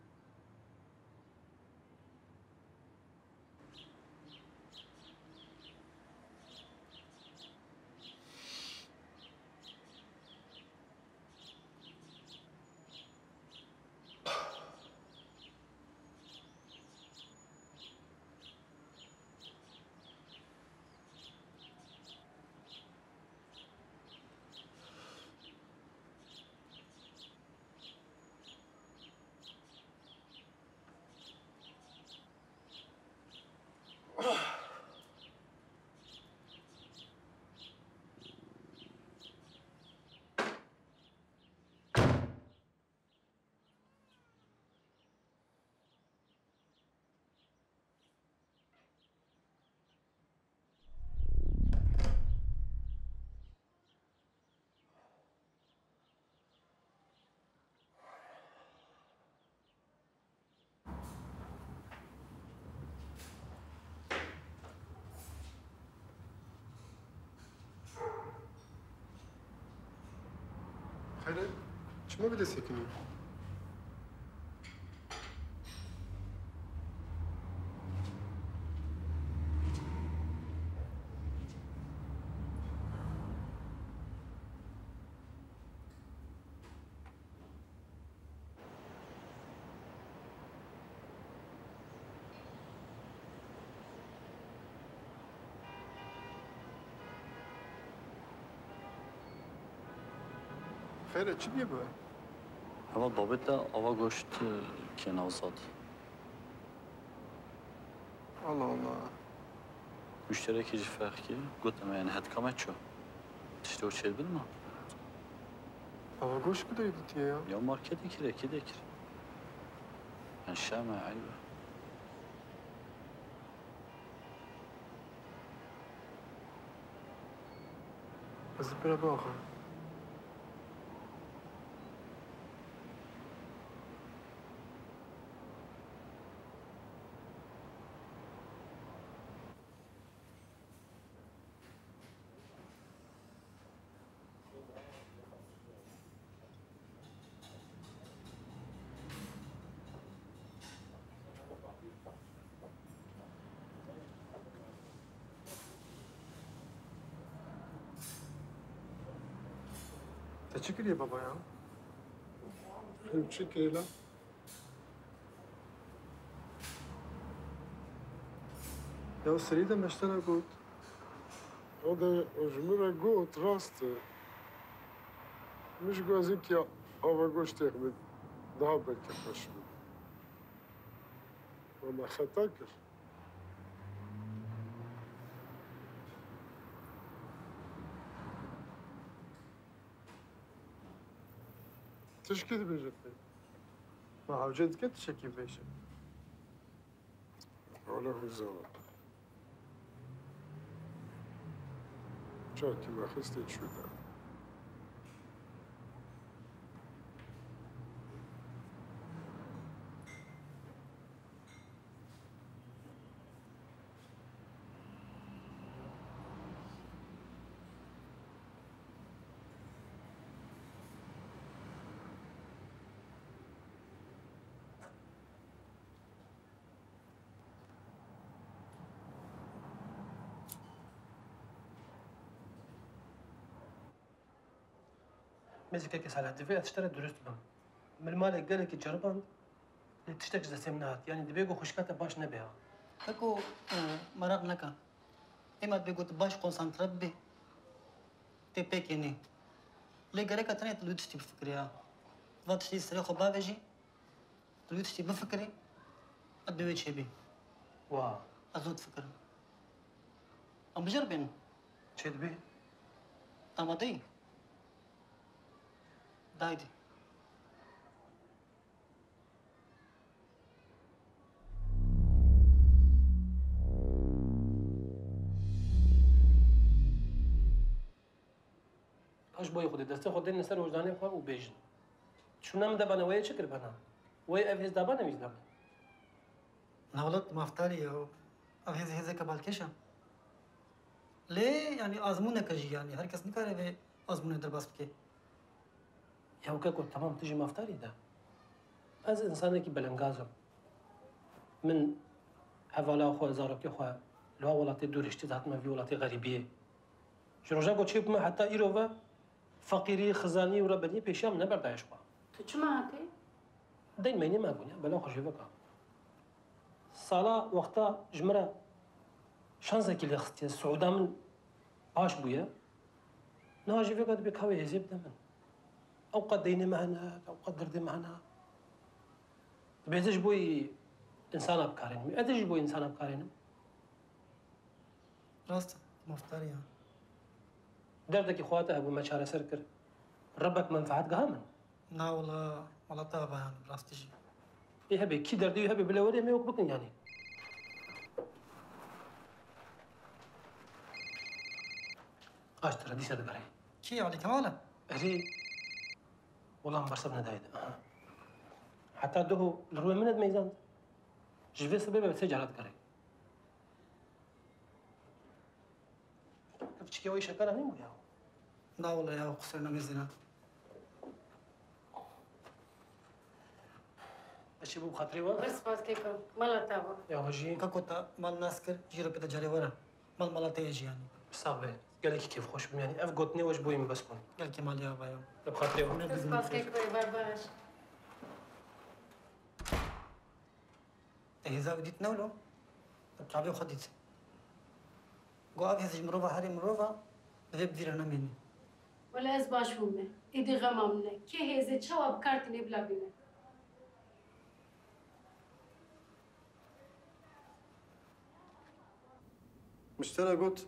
خير شو ما بدي سكني خير چی بیه باید؟ هوا بابت آوا گوشت که نوزاد الله الله مشترك يجي فاخكي قلت له يعني هاد كمان شو تشتري شيء بالما آوا گوش کدایی بودی یا؟ يا ماركت كده يعني الشامع عيبه از برا باخر تشكر يا بابا يا خلچی کیلا يا سريدة مشتنا قلت هذا اجمرا قوت راست مش قازم كي هوا قوش تخمد ضابط كفشمد وما خطاكر تشكي بيجت ما عوجد كده تشكي بيشة ولا هو زمان شاكي ما خستت شو ده مزيكا كيس على الدفاع تشتري درست بم من مالك قالك يجربان تشتكي زي سمنات يعني دبيقو خشكاتا باش نبيها تكو مرق نكا إما بيقول باش كونسنترات بي تبيكيني ليه قالك تاني تلو تشتي بفكري يا ما تشتي سري خو بابجي تلو تشتي بفكري أدوي شبي وا أزود فكر أم بجربين تشد بي أمادي دايدي اش بوي خودي دسته خودي نسر وجداني خو وبيجن شو نام دبنا ويا شكر بنا ويا افيز دبنا ميز دبنا نغلط ما افتالي أو هذي هذي كبالكشة ليه يعني آزمونة كجي يعني هر كس نكاره به آزمونة در بس بكي يا وكاكو تمام تجي مفتري ده از انسانك بلنغازم من حوالا خو زارك خو لو ولاتي دورشتي ذات ما في ولاتي غريبيه شروجا قلت شيء ما حتى إيروفا فقيري خزاني وربني بيشام نبر دايش با تو چه معاكي؟ دين ميني ما قلنا بلا خوش بكا صلاة وقتا جمرة شانسة كي لختي السعودة من باش بويا ناجي فيك هذا بكاوي يزيب دمن أو قد ديني معنا أو قد دردي معنا بيزج بوي إنسان أبكارين أدج بوي إنسان أبكارين راست مفتري يعني دردك إخواته أبو ما شارع سركر ربك منفعت قهامن لا والله طابع يعني براستيجي يهبي كي دردي يهبي بلا وري ما يوقبكن يعني ترى دي سادة بري كي عليك مالا أري والله مبرسبنا دايد حتى دوه لروي منت ميزان جفي سببه بتسجل على ذكري كيف تشكي ويش كان هني وياه لا والله يا قصرنا مزنا أشي بو خاطري وا بس باس كيكو مالا تابا يا وجي كاكوتا مال ناسكر جيرو بيتا جاري ورا مال تيجي يعني صعبة قال لك كيف خوش يعني أفقدني وش بوي مبسكون قال كي مال يا بايو بخاطري وا بس باس كيكو يبرباش إذا بديت نولو بتعبي وخديت قو أبي هذي مروفا هاري مروفا بذي بدير أنا مني ولا از باش بومه ایدی غمام نه که هزه چواب کارتنی بلا بینه مشترى قلت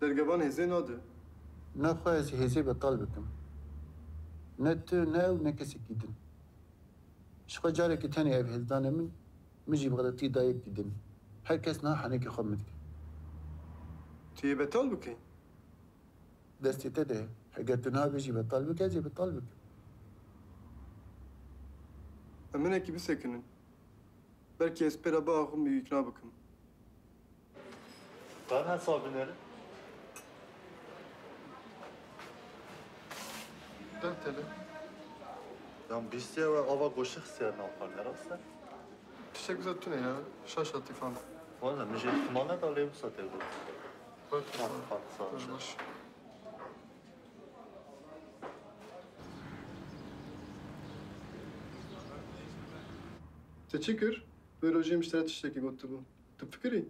درقبان هزين هذا نخواز هزي بطال بكم نت ناو نكسي كيدن شخوا جارك تاني أب هزدان من مجي بغلطي دايب كيدن هر كس نا حنك خمدك تي بطال بكي دستي تده اگر تنها بيجي بطال بك أجي بطال بك أمنا كي بسكنن belki espera bağım bir ikna bakım. Ben hesabını Dön tele. yani biz ya ava koşuk sen ne yaparlar aslında? Teşekkür ederim ne ya. Şaşırttı falan. Valla müjde ihtimalle de aleyhim satıyor bu. Bak. Sağ ol. Baş. Teşekkür. Böyle hocam işlere teşekkür götü bu. Tıp fikri.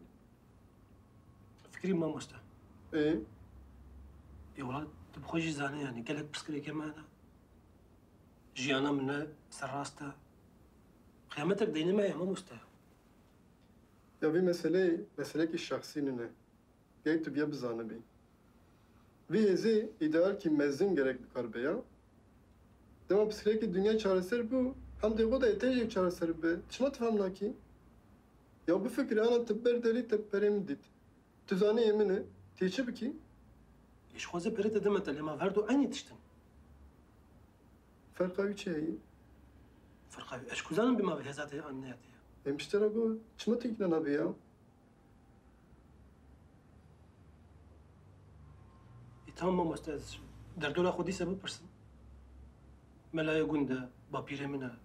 فكري ما مستا يا ولاد تبخوجي زاني يعني قالك بسكري كمان جيانا منا سراستا قيامتك ديني ما يا ما مستا Ya bir mesele ki şahsinin ne? Gayet tübiye bizanı bey. Ve hezi ideal ki mezzin gerekli karbaya. Dema psikre ki dünya çareseri bu. Hem de o da etecek çareseri be. Çima tıfamla ki. Ya bu fikri ana tıbber deli tepperem dit. Tüzane yemini. Teçi bir ki. ايش خوزه بريت دمت اللي ما فردو عيني تشتم Farka bir şey. فرقه ايش كوزان بما في هزاتي امنياتي Hemşire bu. Çima teknen abi ya. تمام ما مستاذ دردولا خودي سبب برسن ملايا قندا بابيري منا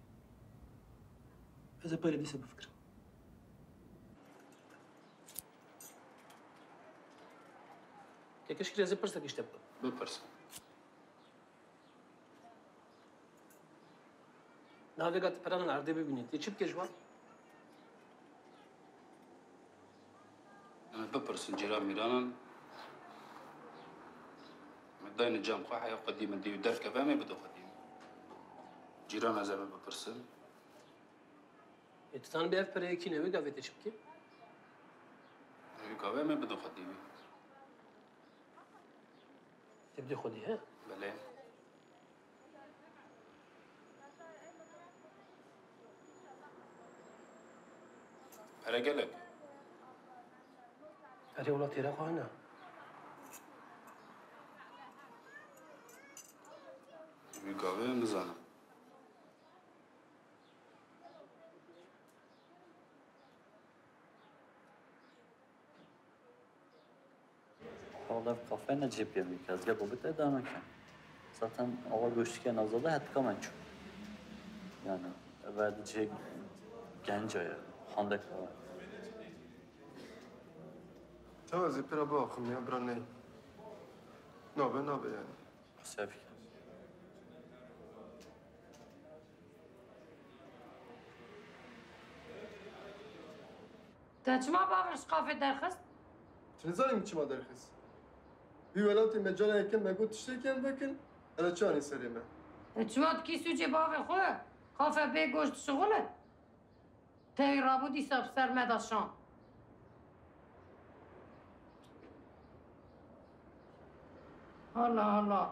هذا بالي دي سبب فكرة كيش كده زي برسك يشتبه Böpersin. نافيغات بران العرضي ببنيت يشب كجوا بپرسن جرا میرانن مدين الجام خواحة قديم دي ودار كفامي بدو قديم جيران زمان بترسل اتسان بيف بري كي نوي قافي تشبكي كفامي بدو قديم تبدي خدي ها بلين رجلك هذه ولا تيراقو هنا كفامي مزانا والله في kafeye ne cep yemek az gel bu bitti daha mekan. Zaten hava göçtüken azada hep kamenço. Yani verdiği genç ya, handek var. Tamam zipira bu akım ya bran ne? Ne be yani. Sevgi. تچما باورش قافه درخست تنزانیم چی ما درخست؟ بی ولاتی مجانا یکم مگو تشتکن بکن الا چانی سریمه تچما کی سوچه باوه خواه قافه به گوشت شغله تاوی رابودی ساب سر مداشان الله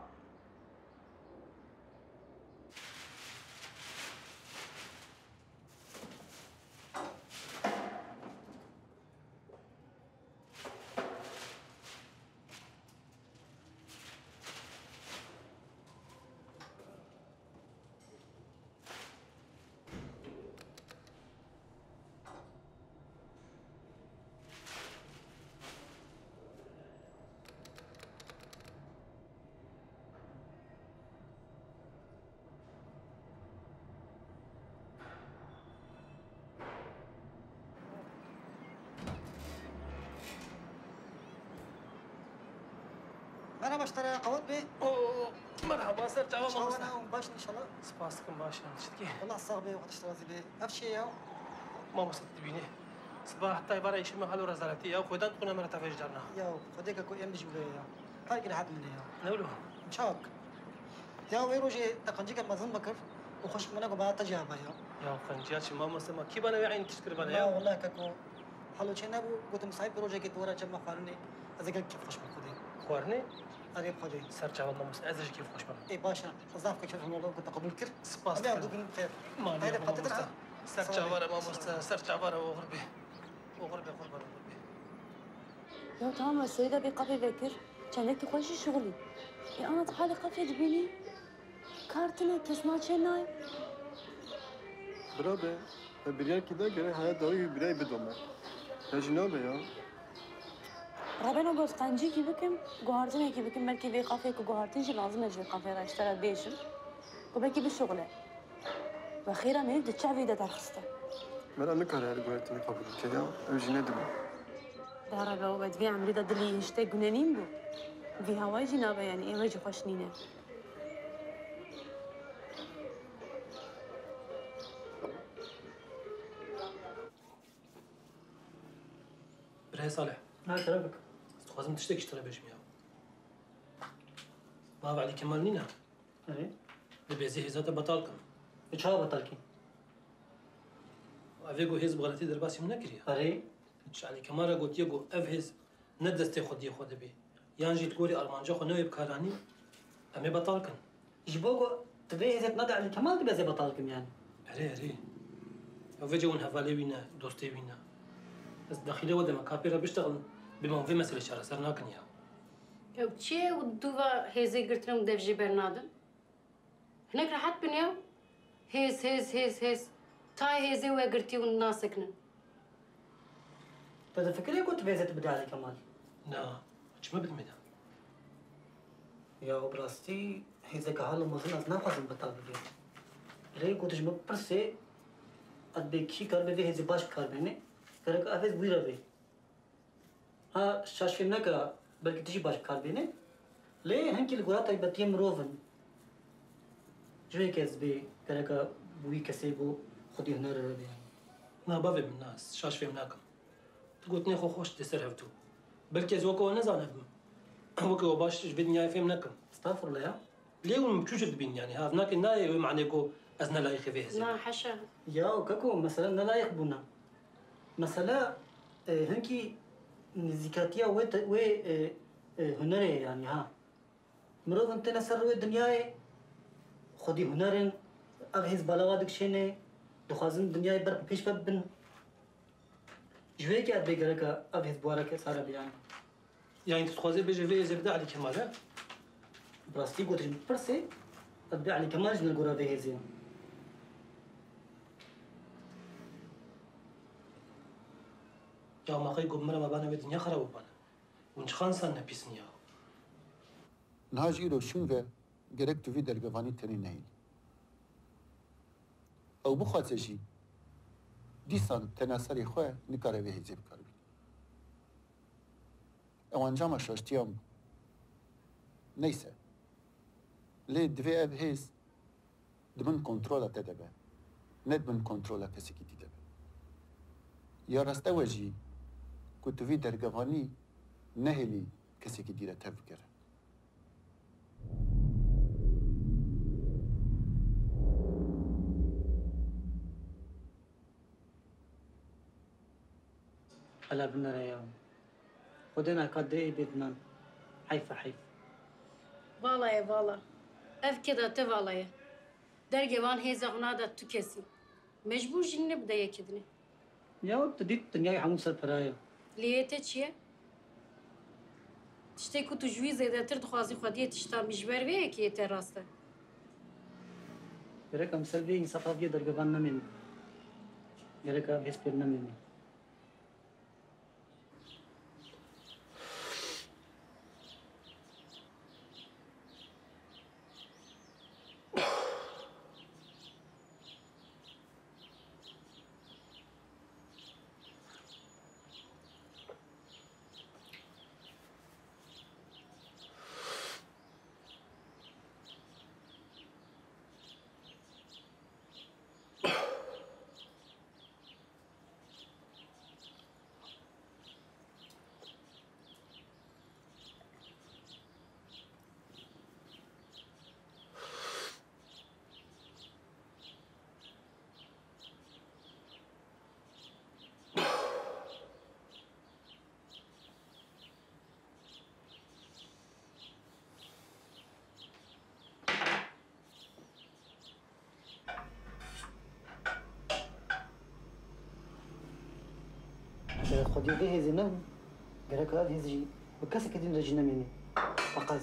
انا بشتري قوات به اوه مرحبا سر جواب شو انا باش ان شاء الله سباسكم باشا شتكي والله صاحبي وقت اشتري به افشي يا ما وصلت بيني صباح طيب رأي شي محل ورزالتي يا خدان تكون مرة تفاجئ جرنا يا خديك كو ام بيجوا يا هاي كده حد مني يا نقوله مشاك يا ويروجي تقنجيك المزن بكر وخش منك بعد تجابه يا خنجيات شي ما مسمى كيف انا عين تشكر بنا لا يا والله كاكو حلو شينا بو قلت مصايب بروجي كي تورا جمع خارني اذا كيف خش بخدي خوارني قريب خدي سر جواب نمس ازج كيف خوش بنا اي باشا وظاف كيف الموضوع كنت قبول كر سباس ابي اعطوك خير ما هذا بقدرها سر جواب ما مست سر جواب وغربي وغربي يا تمام السيدة بقفي بكر كانت خوشي شغلي يا أنا تحالي قفي تبيني كارتنا كسنا شناي برابه بريان كده جري حياة داوي براي بدومه هجنابه يا ربنا بس قنجي كي بكم جوهرتنا كي بكم ملكي بي قفي كجوهرتين شي لازم أجي قفي را اشترى بيشل وبلكي بالشغلة وأخيرا من يبدأ تشعبي ده ترخصته مرا نكره هاد قواتني قبل كده وجينا دم دارا وبد في عمري ده دلي هشتاق جنانين بو في هواي جنابه يعني إيه وجه خوشنينه برهي صالح ما كربك لازم تشتكي ترى باش مياه بابا علي كمال نينا ايه ببيزي هزات بطالكم ايش هذا بطلكي افيجو هيز بغلطي درباسي منكريا ايه ايش علي كمال قلت يجو افهز ندست خدي خد بي يانجي تقولي ارمانجا خو نوي بكاراني امي بطالكم يجبوكو تبي هزت نادي على كمال تبي زي بطلكم يعني هري افيجو ون هفالي وينا دوستي وينا بس داخلي ودا مكابيرا بيشتغل بما في مسألة شارع سرناكن يا يا بتشي ودوفا هيزي قلت لهم دفجي برنادن هناك راحت بنيو هيز تاي هيزي وقرتي والناس سكنن تذا فكري كنت بيزت بدي على كمال نا ايش ما بدمدا يا براستي هيزي كهالو مزن از نفسم بتا بگی ري كنت جم برسي ادبكي كار بي هيزي باش كار بيني كرك افز بيرا بي ها شاشفنا كا بلكي تجي باش كار بيني ليه هنكي الغرات بتيم روفن جوي كز بي كرك بوي كسيبو خدي هنا ربي نا بافي من الناس شاش في مناكم تقول تني خو خوش تسر هفتو بلكي زوكو نزان ابن وكو باش جبدني يا فهم نكن استغفر الله يا ليه ومشوش تبين يعني هذا ناكن ناي معناكو أزنا لا يخفيه زين لا حشا يا وكاكو مثلا لا يقبلنا مثلا هنكي نزيكاتيا و هنري يعني ها مرض انت نسر الدنيا خدي هنرن أغهز بلاوادك شيني دخازن الدنيا بر بيش فبن جويك أدبي قرقا أغهز بوارك صار بيان يعني تتخوزي بيجي فيه زبدة على كمال ها براستي قلت برسي أدبي على كمال جنا قرا فيه زين يا ما خيكم مرة ما بانا الدنيا خراب بانا ونش خانسان نبيسني نهاج إيرو شون ve gerek tu vi dergevani teni neyli. Ew bixwaze jî dîsan teneserê xwe nikare vê hêzê bikar bîne. Ew encama şaştiyan bû. Neyse. Lê divê ev hêz di bin kontrola te de be. Ne di bin kontrola kesekî dî de be. Ya rastewe jî ku tu vî dergevanî nehêlî kesekî dî re tev bikere. هلا بنا يا خدنا قد بدنا حيف حيف Vallahi valla. Ev kedate vallahi. Dergevan hezagna da tükesi. Mecbur jinne bide yekidini. يا ابتديت الدنيا حموس البرايا Liyete çiye? Tişte ku tu jüvi zedetir dixwazi xwediye tişta mijber ve yekî yete rast e. gerek am selvi insafaf diye dergevan namin gerek am hesper namin خدي به هزينه gerek am hezji بكاسة كدين رجينا مني فقز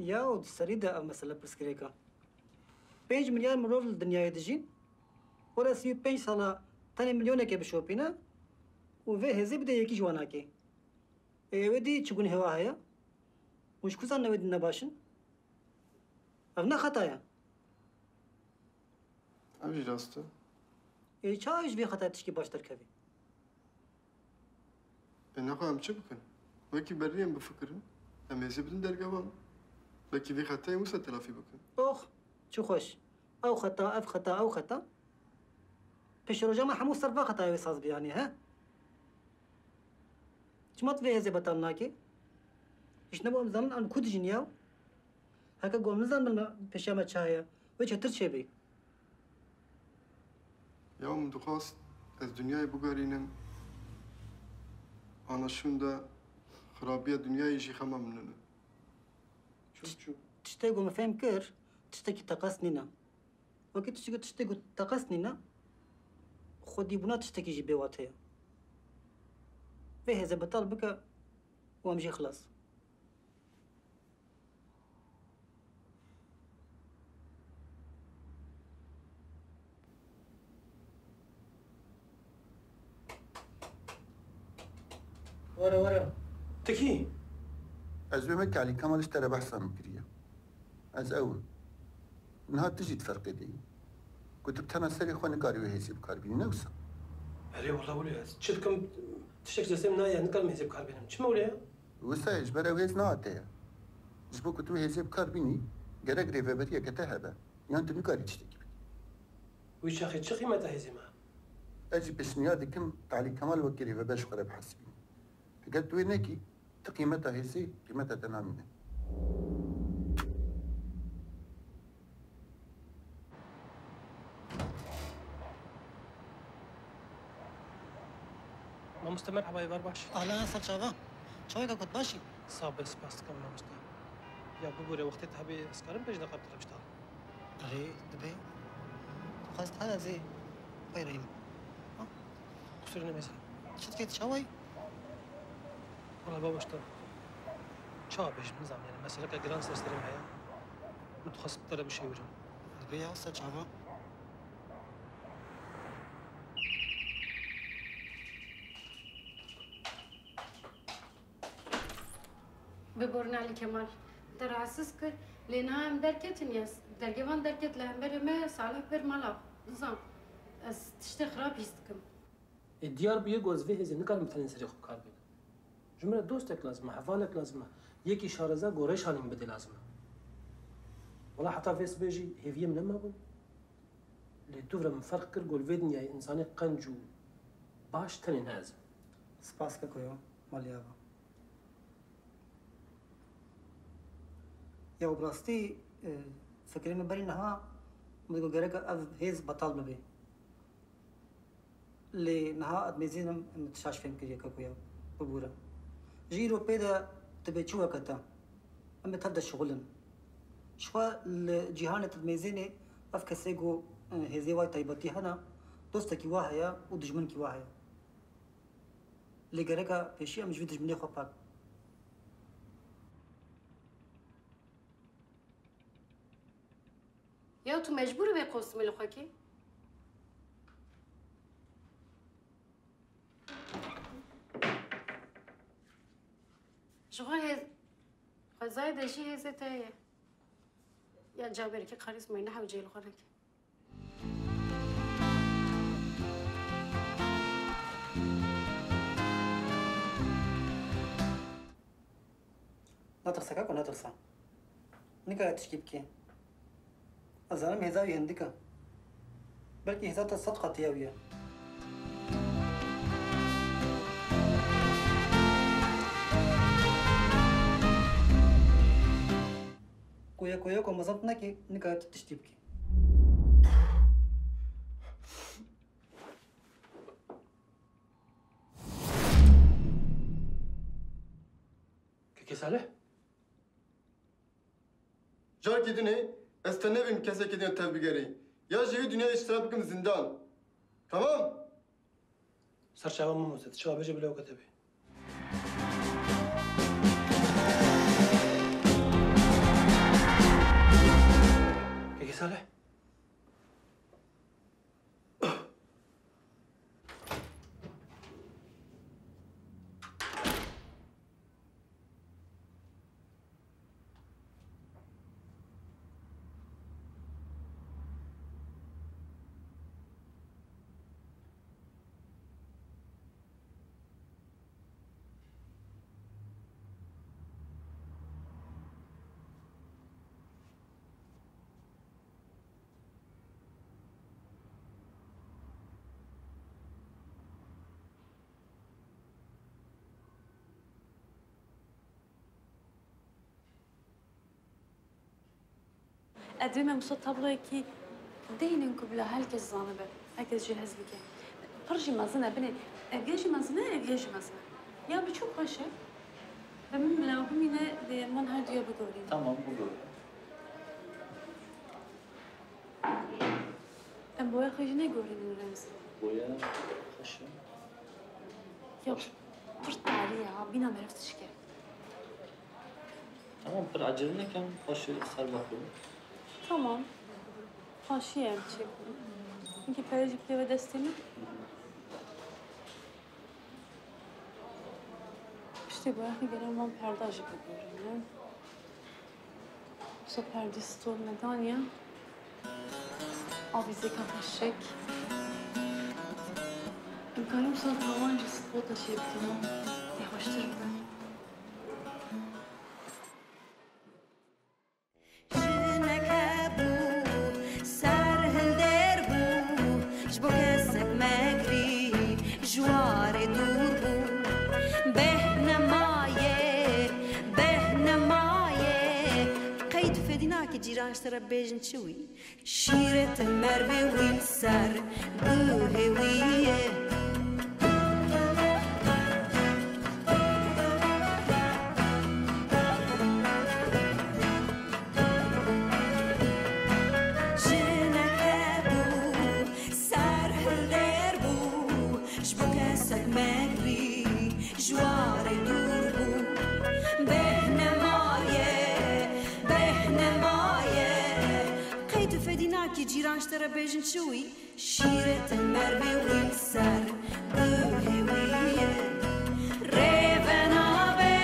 يا ود سريدة مثلا برسكريكا 5 مليار مرور الدنيا يدجين ولا سي 5 سنة تاني مليون كي بشوبينا وفي هزي بدا يكي جواناكي ودي تشكون هوا هيا وش كوزان نود نباشن أفنا خطايا أمجي راسته چاوش في خطا تشكي باش تركبي أنا أقول أمشي بكن وكي بريم بفكرة أما يزبدن درجوان لكن في خطأ موسى تلافي بكن أخ شو خوش أو خطا أف خطا أو خطا پیش رو جمع همون صرفا خطا وساز بیانی ها چمات في هزي بطل ناكي إيش نبغى زمن أن كود جنياو هكا قوم نزل من بيشامة شاية ويش ترشي بي يوم دخاست از دنیای بگارینم anlaşın da xarabiya dünyayı jî xema min ne. Çu. تشتاقو ما فهم كر تشتكي تقصني نا وكي تشتاقو تقصني نا خدي بنا تشتكي جي بيواتيا فيه إذا بطل بك وامجي خلاص ورا تكي از بمك علي كمال اشترى بحثا مكرية از اول نها تجي تفرق دي كنت بتنا سري خواني قاري وهيسي بكاربيني نوسا أري والله ولي تشتكم تشتك جسم نايا نكلم هيزي بكاربينم شو موليها؟ وسايج برا وهيز نعطيها جبو كنت وهيسي بكاربيني قرق ريفا بريا كتاهبا يعني انت نكاري تشتكي ويش أخي تشخي ما تهيزي معه اجي بسنيادي كم تعلي كمال وكري فباش قرب حسبين قلت وينكي قيمتها هيسي قيمتها تنامنا ما مستمر حبايب برباش أهلا سر شابا شوي كنت باشي صعب بس كم ما مستمر يا ببوري وقت تهبي اسكارم بيش دقاب تلبشتها أري دبي خاصة هذا زي غيرين كسرني مثلا شت كيت شوي والله بابا اشتغل شابش نظام يعني مثلا كجران سيستري معايا متخصص بطلب شيء وجه دبي يا سر شابا ببورنا علي كمال دراسس كر لأنها هم دركت نياس درجوان دركت لهم برمه صالح بر مالا نظام از تشتي خراب يستكم الديار بيجوز فيه زي نكال مثلا سري خوب كاربين جملة دوستك لازمة حفالك لازمة يكي شارزة قريش هاني بدي لازمة ولا حتى فيس بيجي هيفيه من لما بون اللي تفرق من فرق كر قول فيدنيا إنساني قنجو باش تاني نازم سباس كويو ماليابا يا وبراستي فكرين بري نها مدقو غيرك أف هيز بطال ببي اللي نها أدميزين متشاش فهم كريا كويا ببورا جيرو بيدا تبي شو كتا أما تبدا شغلن شوا الجهان تدميزيني أف كسيجو هزي واي طيبتي هنا دوستك واهيا ودجمنك واهيا اللي غيرك بشيء مش في دجمني خباك يا تو مجبور بقسم الخاكي شغل هز خزايد شيء هزتها يا جابر كي خريص ما ينحو جيل خرك لا ترسكك ولا ترسى نكا تشكيبكي أزالم هزاوي هندكا بلكي هزاوة الصدقة تياوية كويا كو مزبطنا كي نكا تشتيبكي كيكي صالح جار gidin استنبیم کسی که دیگر تبیگری یا جیوی دنیا اشتراک بکم زندان تمام صار شباب مو موسد شباب يجي بلا كتبي كيكي صالح أدري مصوت طبلة دينكم بلا هالك الزانبة هكذا جهز بك فرجي مازنة بني أجيش مازنة أجيش مازنة Ya bir çok paşa. Benim lavabım yine de man her diye bir göreyim. Tamam, bu doğru. Em boya kayıcı ne göreyim Remzi? Boya, kaşı. Ya pırt tari ya, bina merif tişke. Tamam, bir aceleyken başı sar bakalım. Tamam. Paşı yem çektim. Çünkü perecikli ve destemi. İşte bu yakın gelen ben perde acı yapıyorum. Bu perde stol neden ya? Avize kapaşık. İmkanım sana tamamen stol taşıyıp tamam. Hoştur ben. جیران سر بیشن چوی شیرت مربی وی سر گوهویه جیرانشتر بیشن چوی شیرت مربی وی سر گوهویه ریونابه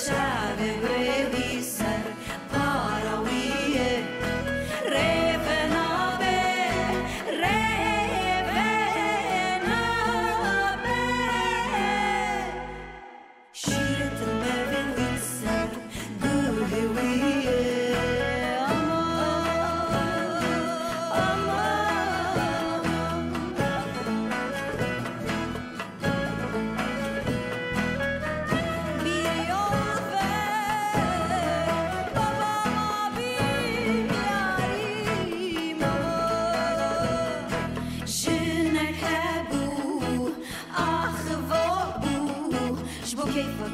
چاوه وی سر پاراویه ریونابه شیرت مربی وی سر گوهویه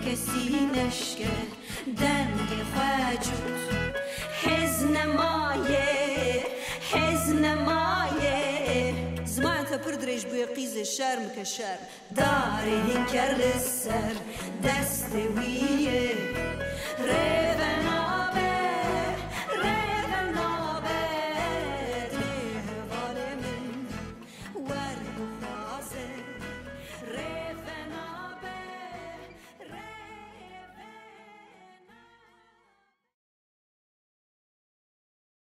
کسی نشکه دنگ خواجود حزن مایه زمان تا پردرش بوی قیز شرم که شرم داری هنکر لسر دست ویه ریونا